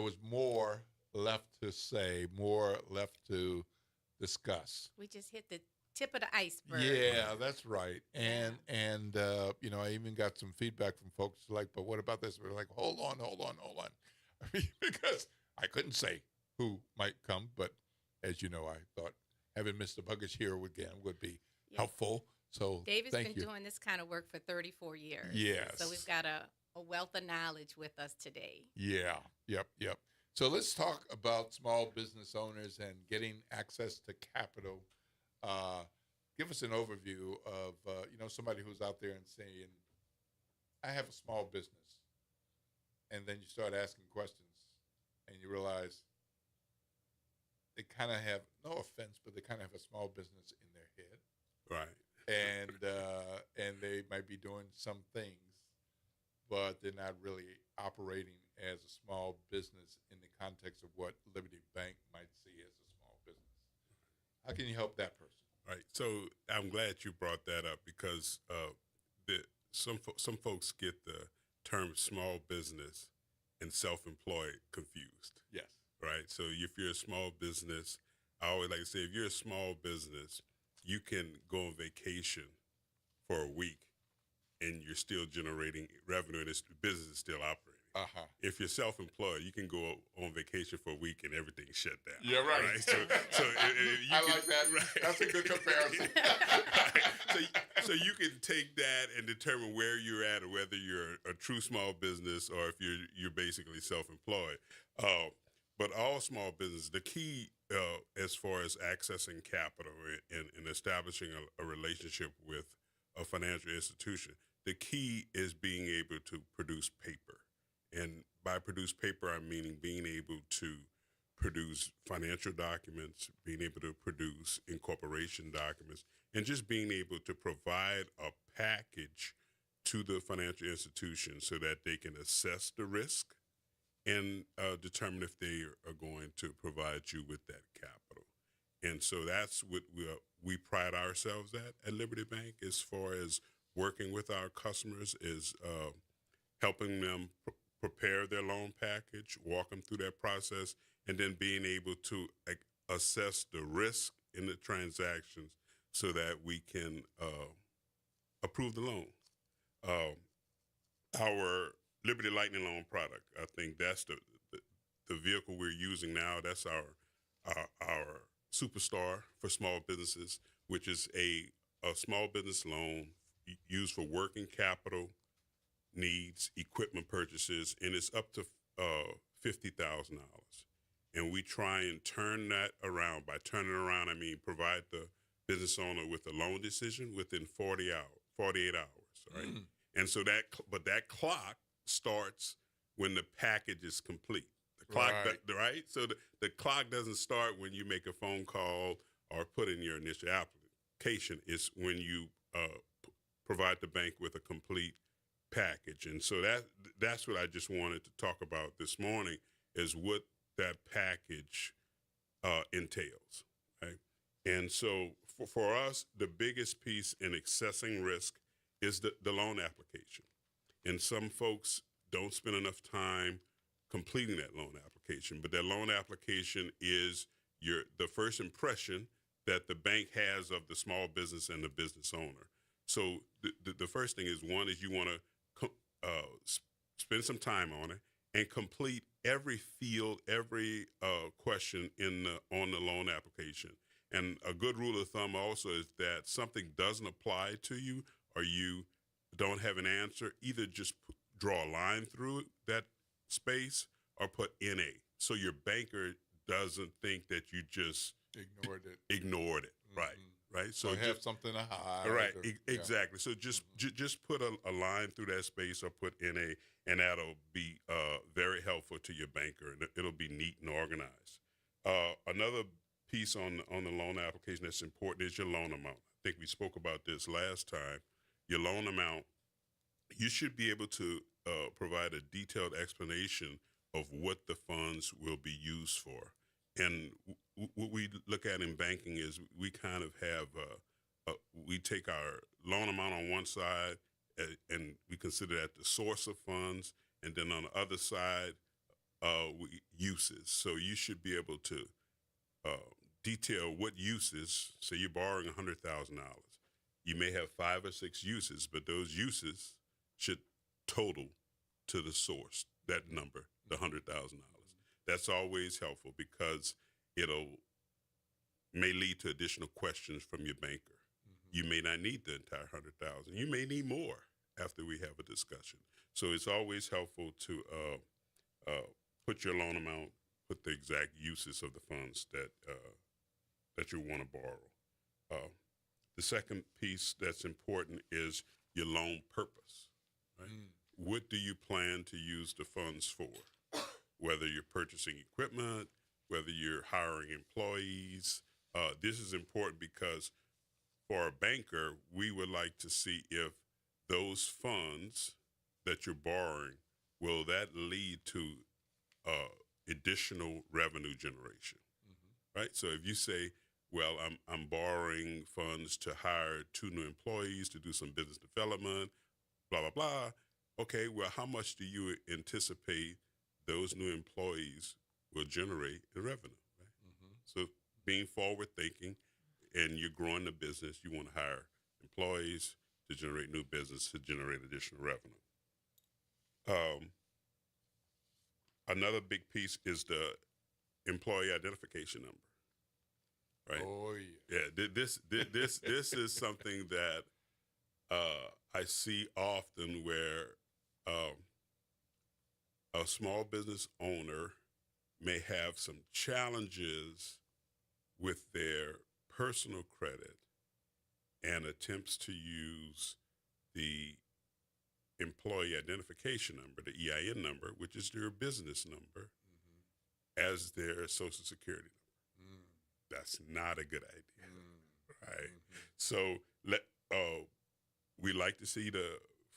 S4: was more left to say, more left to discuss.
S24: We just hit the tip of the iceberg.
S4: Yeah, that's right. And you know, I even got some feedback from folks like, but what about this? We're like, hold on. I mean, because I couldn't say who might come, but as you know, I thought having Mr. Buggage here again would be helpful. So
S24: David's been doing this kind of work for 34 years.
S4: Yes.
S24: So we've got a wealth of knowledge with us today.
S4: Yeah. Yep. So let's talk about small business owners and getting access to capital. give us an overview of somebody who's out there and saying, I have a small business, and then you start asking questions, and you realize they kind of have, no offense, but they kind of have a small business in their head,
S5: Right.
S4: and they might be doing some things, but they're not really operating as a small business in the context of what Liberty Bank might see as a small business. How can you help that person?
S5: Right. So I'm glad you brought that up because some folks get the term small business and self-employed confused.
S4: Yes.
S5: Right. So if you're a small business, I always like to say, if you're a small business, you can go on vacation for a week and you're still generating revenue and the business is still operating.
S4: Uh-huh.
S5: If you're self-employed, you can go on vacation for a week and everything's shut down.
S4: Yeah, right.
S5: So you
S4: I like that. Right. That's a good comparison.
S5: Right. So you can take that and determine where you're at, or whether you're a true small business or if you're basically self-employed. But all small business, the key as far as accessing capital and establishing a relationship with a financial institution, the key is being able to produce paper. And by produce paper, I'm meaning being able to produce financial documents, being able to produce incorporation documents, and just being able to provide a package to the financial institution so that they can assess the risk and determine if they are going to provide you with that capital. And so that's what we pride ourselves at Liberty Bank, as far as working with our customers, is helping them prepare their loan package, walk them through that process, and then being able to assess the risk in the transactions so that we can approve the loan. Our Liberty Lightning Loan product, I think that's the vehicle we're using now. That's our superstar for small businesses, which is a small business loan used for working capital needs, equipment purchases, and it's up to $50,000. And we try and turn that around. By turning around, I mean provide the business owner with a loan decision within 48 hours, right? And so that clock starts when the package is complete. The clock, right? So the clock doesn't start when you make a phone call or put in your initial application. It's when you provide the bank with a complete package. And so that's what I just wanted to talk about this morning, is what that package entails, right? And so for us, the biggest piece in assessing risk is the loan application. And some folks don't spend enough time completing that loan application, but that loan application is the first impression that the bank has of the small business and the business owner. So the first thing is, one is you want to spend some time on it and complete every field, every question on the loan application. And a good rule of thumb also is that something doesn't apply to you or you don't have an answer, either just draw a line through that space or put NA. So your banker doesn't think that you just ignored it. Mm-hmm. Right. So
S4: have something to hide.
S5: Right. Exactly. So just put a line through that space or put NA, and that'll be very helpful to your banker, and it'll be neat and organized. Another piece on the loan application that's important is your loan amount. I think we spoke about this last time. Your loan amount, you should be able to provide a detailed explanation of what the funds will be used for. And what we look at in banking is we kind of have, we take our loan amount on one side and we consider that the source of funds. And then on the other side, uses. So you should be able to detail what uses. Say you're borrowing $100,000. You may have 5 or 6 uses, but those uses should total to the source, that number, the $100,000. That's always helpful because may lead to additional questions from your banker. Mm-hmm. You may not need the entire $100,000. You may need more after we have a discussion. So it's always helpful to put your loan amount, put the exact uses of the funds that you want to borrow.
S8: The second piece that's important is your loan purpose, right? What do you plan to use the funds for? Whether you're purchasing equipment, whether you're hiring employees. This is important because for a banker, we would like to see if those funds that you're borrowing, will that lead to additional revenue generation, right? So if you say, well, I'm borrowing funds to hire 2 new employees to do some business development, blah, blah, blah. Okay, well, how much do you anticipate those new employees will generate in revenue, right? So being forward thinking, and you're growing the business, you want to hire employees to generate new business, to generate additional revenue. Another big piece is the employee identification number, right?
S4: Oh
S8: yeah. This is something that I see often where a small business owner may have some challenges with their personal credit and attempts to use the employee identification number, the EIN number, which is their business number, as their social security number. That's not a good idea, right? So we like to see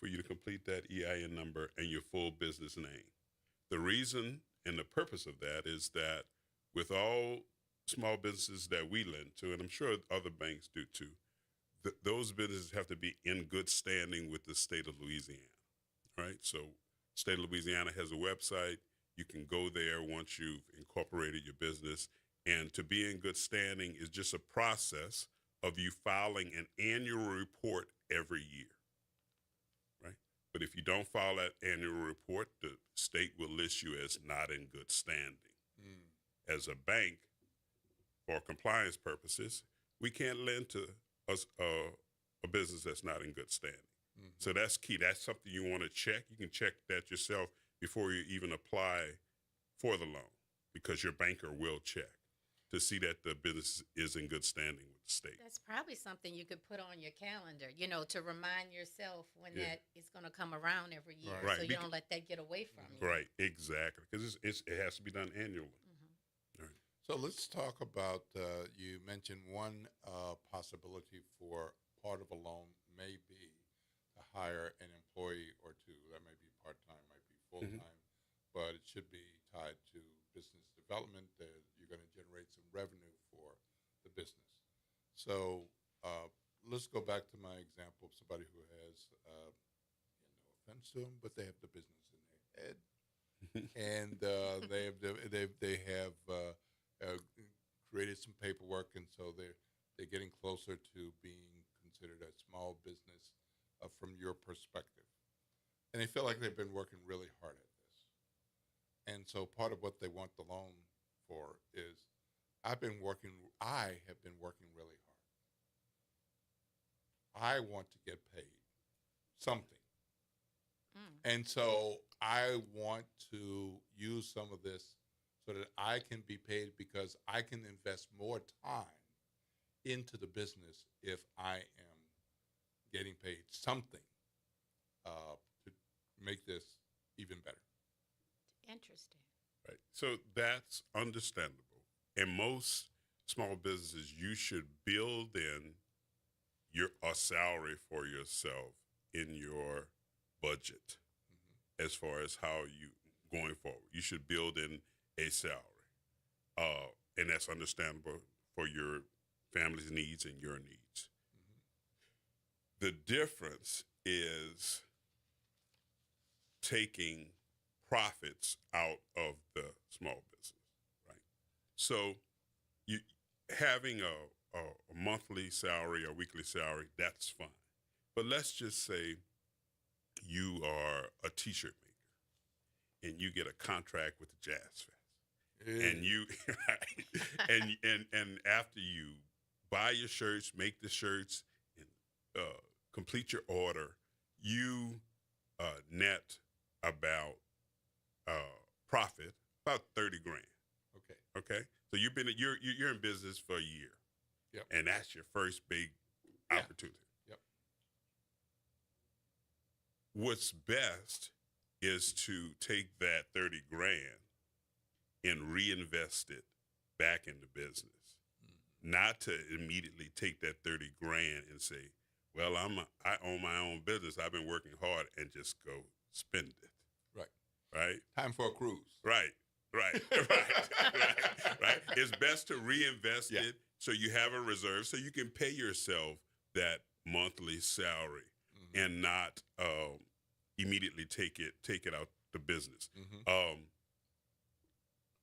S8: for you to complete that EIN number and your full business name. The reason and the purpose of that is that with all small businesses that we lend to, and I'm sure other banks do too, those businesses have to be in good standing with the state of Louisiana, right? So state of Louisiana has a website. You can go there once you've incorporated your business. And to be in good standing is just a process of you filing an annual report every year, right? But if you don't file that annual report, the state will list you as not in good standing. As a bank, for compliance purposes, we can't lend to a business that's not in good standing. So that's key. That's something you want to check. You can check that yourself before you even apply for the loan, because your banker will check to see that the business is in good standing with the state.
S24: That's probably something you could put on your calendar, to remind yourself when that is going to come around every year,
S8: Right.
S24: so you don't let that get away from you.
S8: Right, exactly, because it has to be done annually.
S4: So let's talk about, you mentioned one possibility for part of a loan may be to hire an employee or 2. That may be part-time, might be full-time, but it should be tied to business development. You're going to generate some revenue for the business. So let's go back to my example of somebody who has, no offense to them, but they have the business in their head. And they have created some paperwork, and so they're getting closer to being considered a small business from your perspective. And they feel like they've been working really hard at this. And so part of what they want the loan for is, I have been working really hard. I want to get paid something. And so I want to use some of this so that I can be paid, because I can invest more time into the business if I am getting paid something to make this even better.
S24: Interesting.
S8: Right. So that's understandable. In most small businesses, you should build in a salary for yourself in your budget as far as how you going forward. You should build in a salary. And that's understandable for your family's needs and your needs. The difference is taking profits out of the small business, right? So you having a monthly salary or weekly salary, that's fine. But let's just say you are a t-shirt maker and you get a contract with the Jazz Fest. And you and after you buy your shirts, make the shirts, and complete your order, you net about profit about $30,000. Okay. So you're in business for a year.
S4: Yep.
S8: And that's your first big opportunity.
S5: Yep.
S8: What's best is to take that 30 grand and reinvest it back into business. Not to immediately take that 30 grand and say, well, I own my own business. I've been working hard, and just go spend it. Right.
S5: Time for a cruise.
S8: Right. It's best to reinvest it so you have a reserve so you can pay yourself that monthly salary and not immediately take it out the business.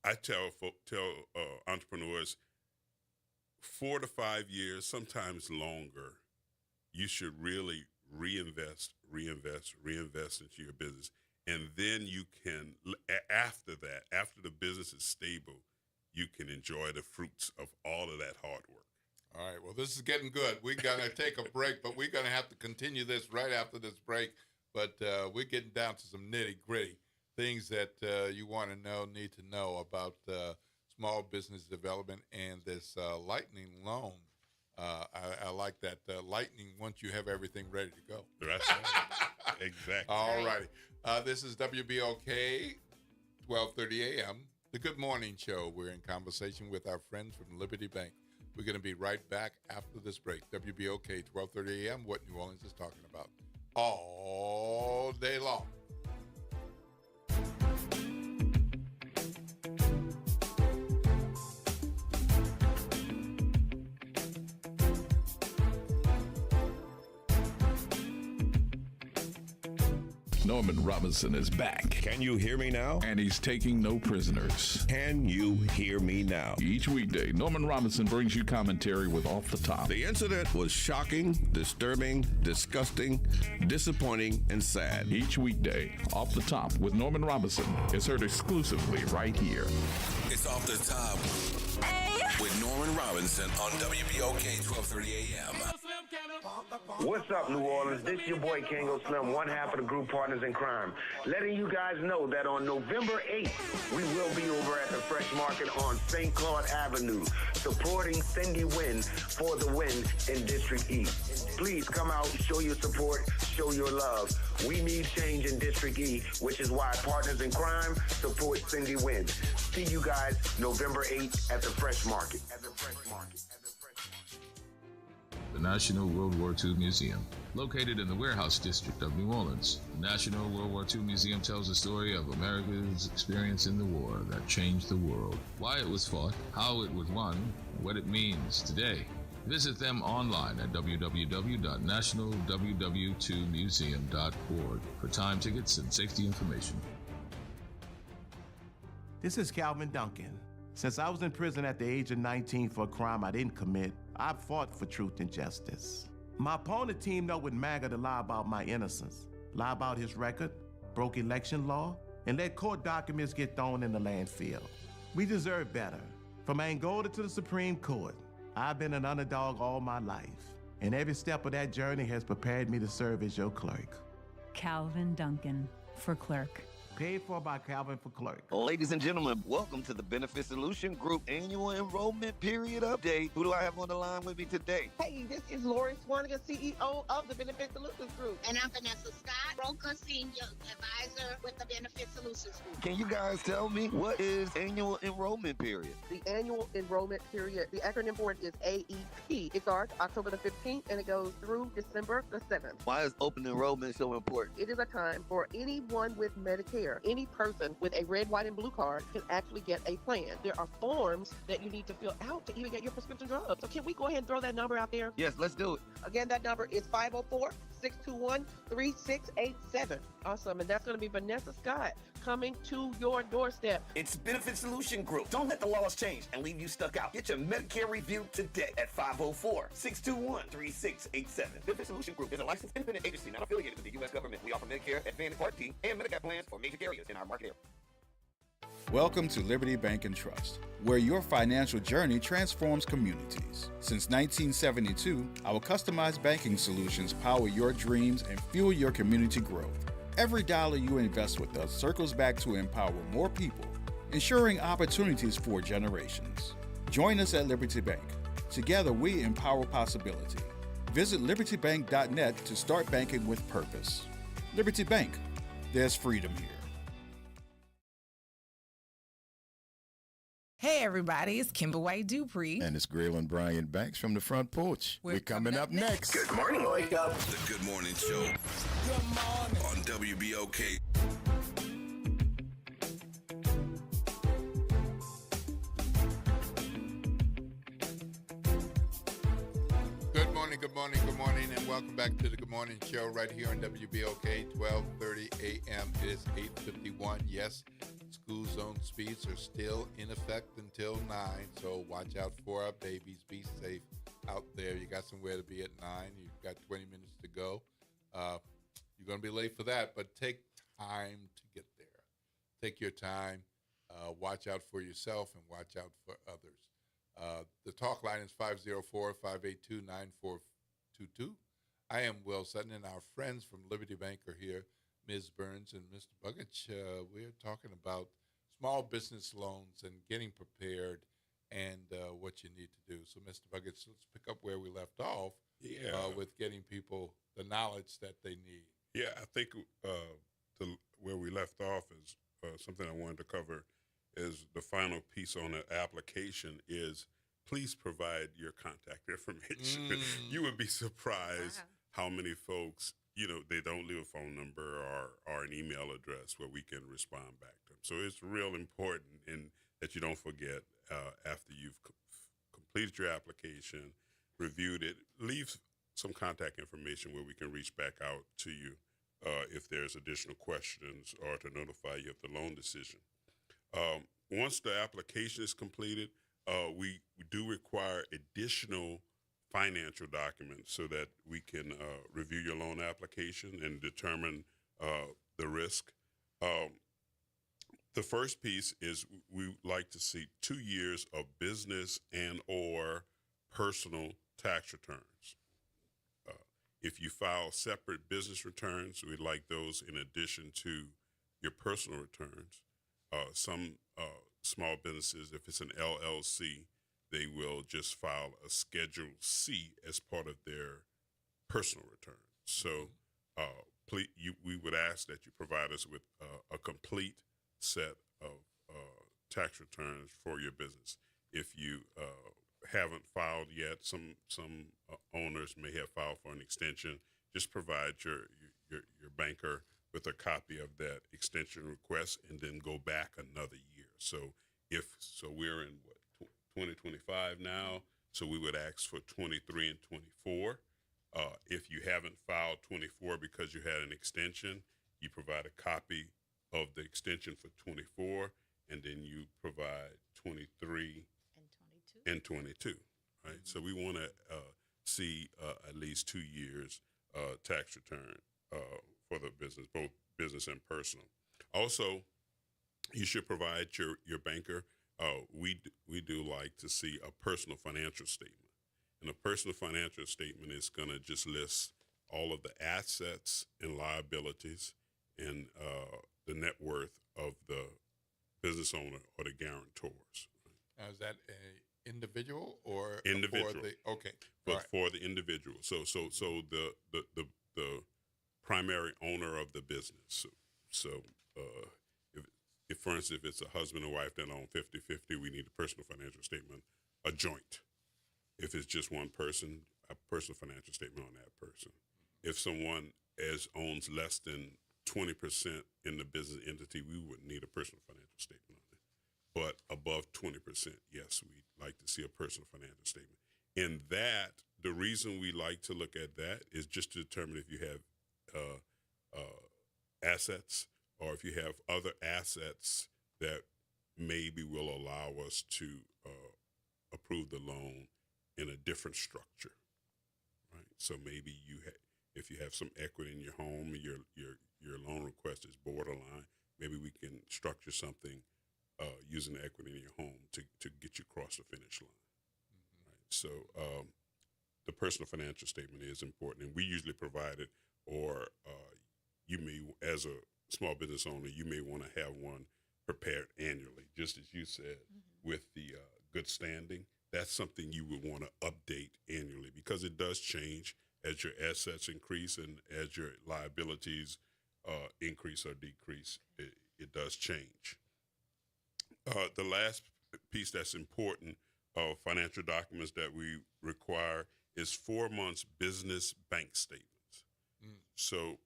S8: I tell entrepreneurs, 4 to 5 years, sometimes longer, you should really reinvest into your business. And then you can, after that, after the business is stable, you can enjoy the fruits of all of that hard work.
S5: All right. Well, this is getting good. We're going to take a break, but we're going to have to continue this right after this break. But we're getting down to some nitty-gritty things that you want to know, need to know about small business development and this lightning loan. I like that. Lightning once you have everything ready to go.
S8: That's right. Exactly.
S5: All righty. This is WBOK, 1230 a.m., the Good Morning Show. We're in conversation with our friends from Liberty Bank. We're going to be right back after this break. WBOK, 1230 a.m., what New Orleans is talking about all day long.
S10: Norman Robinson is back.
S12: Can you hear me now?
S10: And he's taking no prisoners.
S12: Can you hear me now?
S10: Each weekday, Norman Robinson brings you commentary with Off the Top.
S12: The incident was shocking, disturbing, disgusting, disappointing, and sad.
S10: Each weekday, Off the Top with Norman Robinson is heard exclusively right here.
S20: It's Off the Top with Norman Robinson on WBOK 1230 a.m.
S23: What's up, New Orleans? This your boy Kango Slim, one half of the group Partners in Crime. Letting you guys know that on November 8th, we will be over at the Fresh Market on St. Claude Avenue, supporting Cindy Wynn for the win in District E. Please come out, show your support, show your love. We need change in District E, which is why Partners in Crime support Cindy Wynn. See you guys November 8th at the Fresh Market.
S13: The National World War II Museum. Located in the Warehouse District of New Orleans, the National World War II Museum tells the story of America's experience in the war that changed the world, why it was fought, how it was won, and what it means today. Visit them online at www.nationalww2museum.org for time tickets and safety information.
S14: This is Calvin Duncan. Since I was in prison at the age of 19 for a crime I didn't commit, I fought for truth and justice. My opponent teamed up with MAGA to lie about my innocence, lie about his record, broke election law, and let court documents get thrown in the landfill. We deserve better. From Angola to the Supreme Court, I've been an underdog all my life, and every step of that journey has prepared me to serve as your clerk.
S25: Calvin Duncan for clerk.
S14: Paid for by Calvin for clerk.
S23: Ladies and gentlemen, welcome to the Benefit Solution Group annual enrollment period update. Who do I have on the line with me today?
S26: Hey, this is Lori Swanigan, CEO of the Benefit Solutions Group.
S27: And I'm Vanessa Scott, broker senior advisor with the Benefit Solutions Group.
S23: Can you guys tell me what is annual enrollment period?
S26: The annual enrollment period, the acronym for it is AEP. It starts October the 15th and it goes through December the 7th.
S23: Why is open enrollment so important?
S26: It is a time for anyone with Medicare. Any person with a red, white, and blue card can actually get a plan. There are forms that you need to fill out to even get your prescription drugs. So can we go ahead and throw that number out there?
S23: Yes, let's do it.
S26: Again, that number is 504-621-3687. Awesome. And that's going to be Vanessa Scott coming to your doorstep.
S23: It's Benefit Solution Group. Don't let the laws change and leave you stuck out. Get your Medicare review today at 504-621-3687. Benefit Solution Group is a licensed independent agency not affiliated with the U.S. government. We offer Medicare, Advantage Part D, and Medicare plans for major areas in our market area.
S11: Welcome to Liberty Bank and Trust, where your financial journey transforms communities. Since 1972, our customized banking solutions power your dreams and fuel your community growth. Every dollar you invest with us circles back to empower more people, ensuring opportunities for generations. Join us at Liberty Bank. Together, we empower possibility. Visit libertybank.net to start banking with purpose. Liberty Bank, there's freedom here.
S18: Hey everybody, it's Kimber White Dupree.
S2: And it's Graylin Brian Banks from the front porch. We're coming up next.
S20: Good morning, wake up. The Good Morning Show. Good morning. On WBOK.
S4: Good morning, and welcome back to the Good Morning Show right here on WBOK, 1230 a.m. It is 8:51. Yes, school zone speeds are still in effect until 9, so watch out for our babies. Be safe out there. You got somewhere to be at 9. You've got 20 minutes to go. You're going to be late for that, but take time to get there. Take your time. Watch out for yourself and watch out for others. The talk line is 504-582-9422. I am Will Sutton, and our friends from Liberty Bank are here, Ms. Burns and Mr. Bugich. We're talking about small business loans and getting prepared and what you need to do. So, Mr. Bugich, let's pick up where we left off with getting people the knowledge that they need.
S8: Yeah, I think where we left off is something I wanted to cover is the final piece on the application is please provide your contact information. You would be surprised how many folks, they don't leave a phone number or an email address where we can respond back to them. So it's real important that you don't forget after you've completed your application, reviewed it, leave some contact information where we can reach back out to you if there's additional questions or to notify you of the loan decision. Once the application is completed, we do require additional financial documents so that we can review your loan application and determine the risk. The first piece is we like to see 2 years of business and or personal tax returns. If you file separate business returns, we'd like those in addition to your personal returns. Some small businesses, if it's an LLC, they will just file a Schedule C as part of their personal return. So we would ask that you provide us with a complete set of tax returns for your business. If you haven't filed yet, some owners may have filed for an extension. Just provide your banker with a copy of that extension request and then go back another year. So we're in 2025 now, so we would ask for 23 and 24. If you haven't filed 24 because you had an extension, you provide a copy of the extension for 24, and then you provide 23 and 22, right? So we want to see at least 2 years tax return for the business, both business and personal. Also, you should provide your banker. We do like to see a personal financial statement. And a personal financial statement is going to just list all of the assets and liabilities and the net worth of the business owner or the guarantors.
S4: Now, is that an individual or
S8: individual? For the individual. So the primary owner of the business. So if for instance, if it's a husband and wife that own 50-50, we need a personal financial statement, a joint. If it's just one person, a personal financial statement on that person. If someone owns less than 20% in the business entity, we would need a personal financial statement on it. But above 20%, yes, we'd like to see a personal financial statement. And that, the reason we like to look at that is just to determine if you have assets or if you have other assets that maybe will allow us to approve the loan in a different structure, right? So maybe if you have some equity in your home, your loan request is borderline, maybe we can structure something using the equity in your home to get you across the finish line. Right? So the personal financial statement is important, and we usually provide it, or you may, as a small business owner, you may want to have one prepared annually, just as you said, with the good standing. that's something you would want to update annually because it does change as your assets increase and as your liabilities increase or decrease. It does change. The last piece that's important of financial documents that we require is 4 months business bank statements. So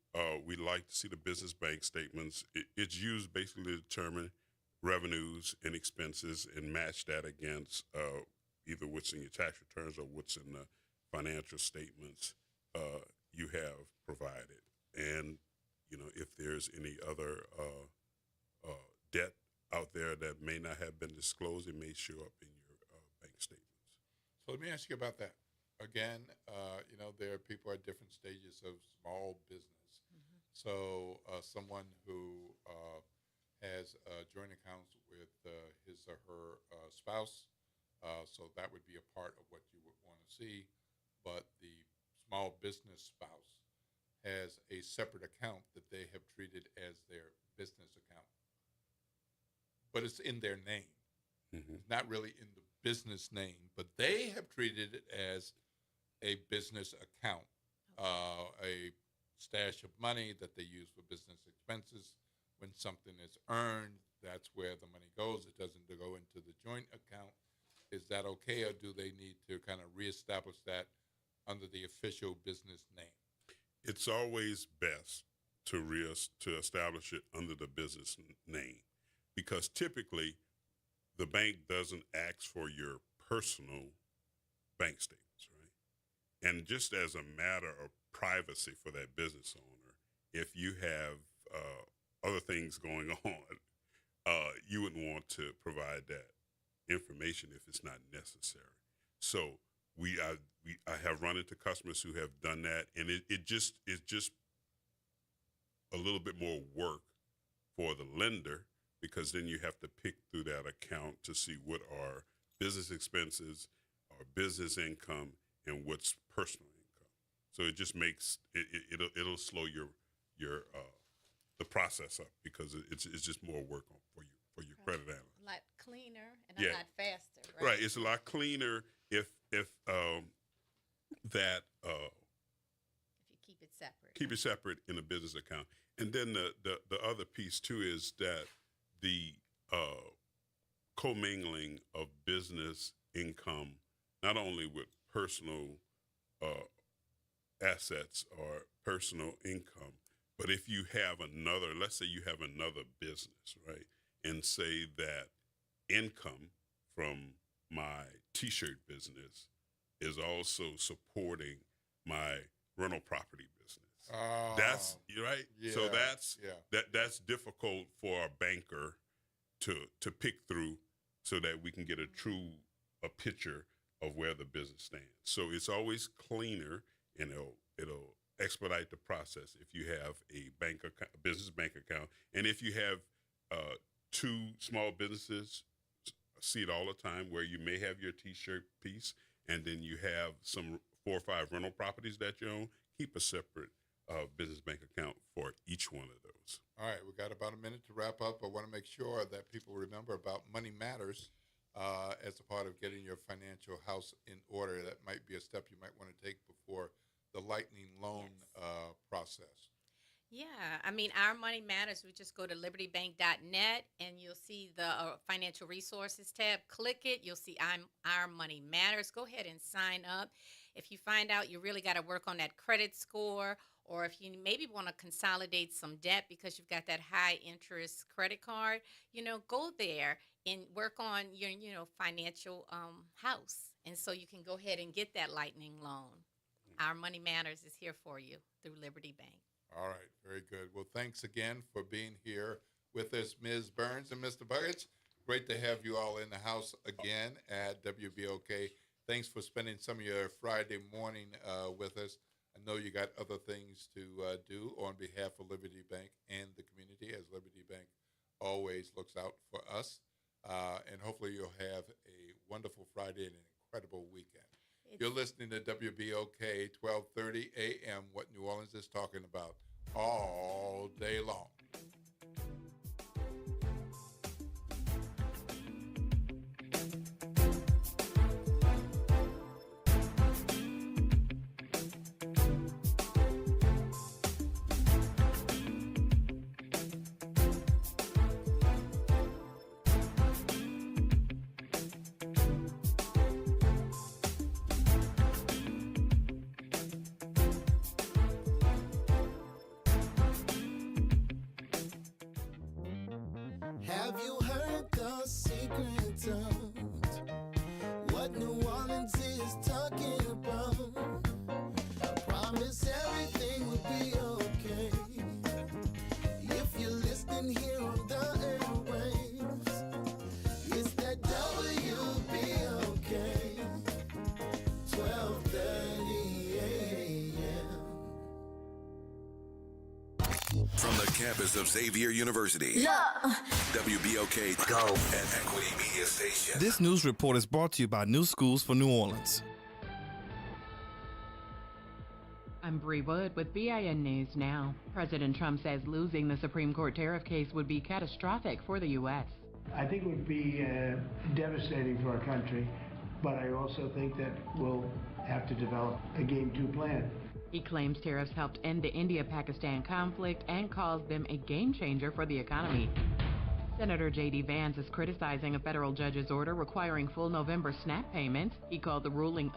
S8: we like to see the business bank statements. It's used basically to determine revenues and expenses and match that against either what's in your tax returns or what's in the financial statements you have provided. And, you know, if there's any other debt out there that may not have been disclosed, it may show up in your bank statements.
S5: So let me ask you about that. Again, you know, there are people at different stages of small business. So someone who has joint accounts with his or her spouse, so that would be a part of what you would want to see. But the small business spouse has a separate account that they have treated as their business account. But it's in their name. It's not really in the business name, but they have treated it as a business account, a stash of money that they use for business expenses. When something is earned, that's where the money goes. It doesn't go into the joint account. Is that okay, or do they need to kind of reestablish that under the official business name?
S8: It's always best to establish it under the business name, because typically the bank doesn't ask for your personal bank statements, right? And just as a matter of privacy for that business owner, if you have other things going on, you wouldn't want to provide that information if it's not necessary. So I have run into customers who have done that, and it's just a little bit more work for the lender, because then you have to pick through that account to see what are business expenses or business income and what's personal income. So it just makes it'll slow your the process up, because it's just more work for your credit analyst.
S24: A lot cleaner and a lot faster, right?
S8: Right. It's a lot cleaner if that
S24: if you keep it separate.
S8: Keep it separate in a business account. And then the other piece too is that the commingling of business income, not only with personal assets or personal income, but if you have another, let's say you have another business, right? And say that income from my T-shirt business is also supporting my rental property business. That's right.
S5: Yeah,
S8: So that's difficult for a banker to pick through, so that we can get a picture of where the business stands. So it's always cleaner, and it'll expedite the process if you have a business bank account. And if you have two small businesses, I see it all the time, where you may have your T-shirt piece and then you have some 4 or 5 rental properties that you own. Keep a separate business bank account for each one of those.
S5: All right, we got about a minute to wrap up. I want to make sure that people remember about Money Matters as a part of getting your financial house in order. That might be a step you might want to take before the Lightning Loan process.
S24: Yeah, I mean, Our Money Matters. We just go to libertybank.net and you'll see the financial resources tab. Click it. You'll see Our Money Matters. Go ahead and sign up. If you find out you really got to work on that credit score, or if you maybe want to consolidate some debt because you've got that high interest credit card, go there and work on your, financial house. And so you can go ahead and get that Lightning Loan. Our Money Matters is here for you through Liberty Bank.
S5: All right, very good. Well, thanks again for being here with us, Ms. Burns and Mr. Buggets. Great to have you all in the house again at WBOK. Thanks for spending some of your Friday morning with us. I know you got other things to do on behalf of Liberty Bank and the community, as Liberty Bank always looks out for us. And hopefully you'll have a wonderful Friday and an incredible weekend. You're listening to WBOK 1230 AM, what New Orleans is talking about all day long.
S3: Have you heard the secret of what New Orleans is talking about? I promise everything will be okay if you're listening here on the airwaves. It's that WBOK 12:30 a.m.
S20: From the campus of Xavier University, WBOK Go and Equity Media Station.
S1: This news report is brought to you by New Schools for New Orleans.
S9: I'm Bree Wood with BIN News Now. President Trump says losing the Supreme Court tariff case would be catastrophic for the U.S.
S15: I think it would be devastating for our country, but I also think that we'll have to develop a Game 2 plan.
S9: He claims tariffs helped end the India-Pakistan conflict and calls them a game changer for the economy. Senator J.D. Vance is criticizing a federal judge's order requiring full November SNAP payments. He called the ruling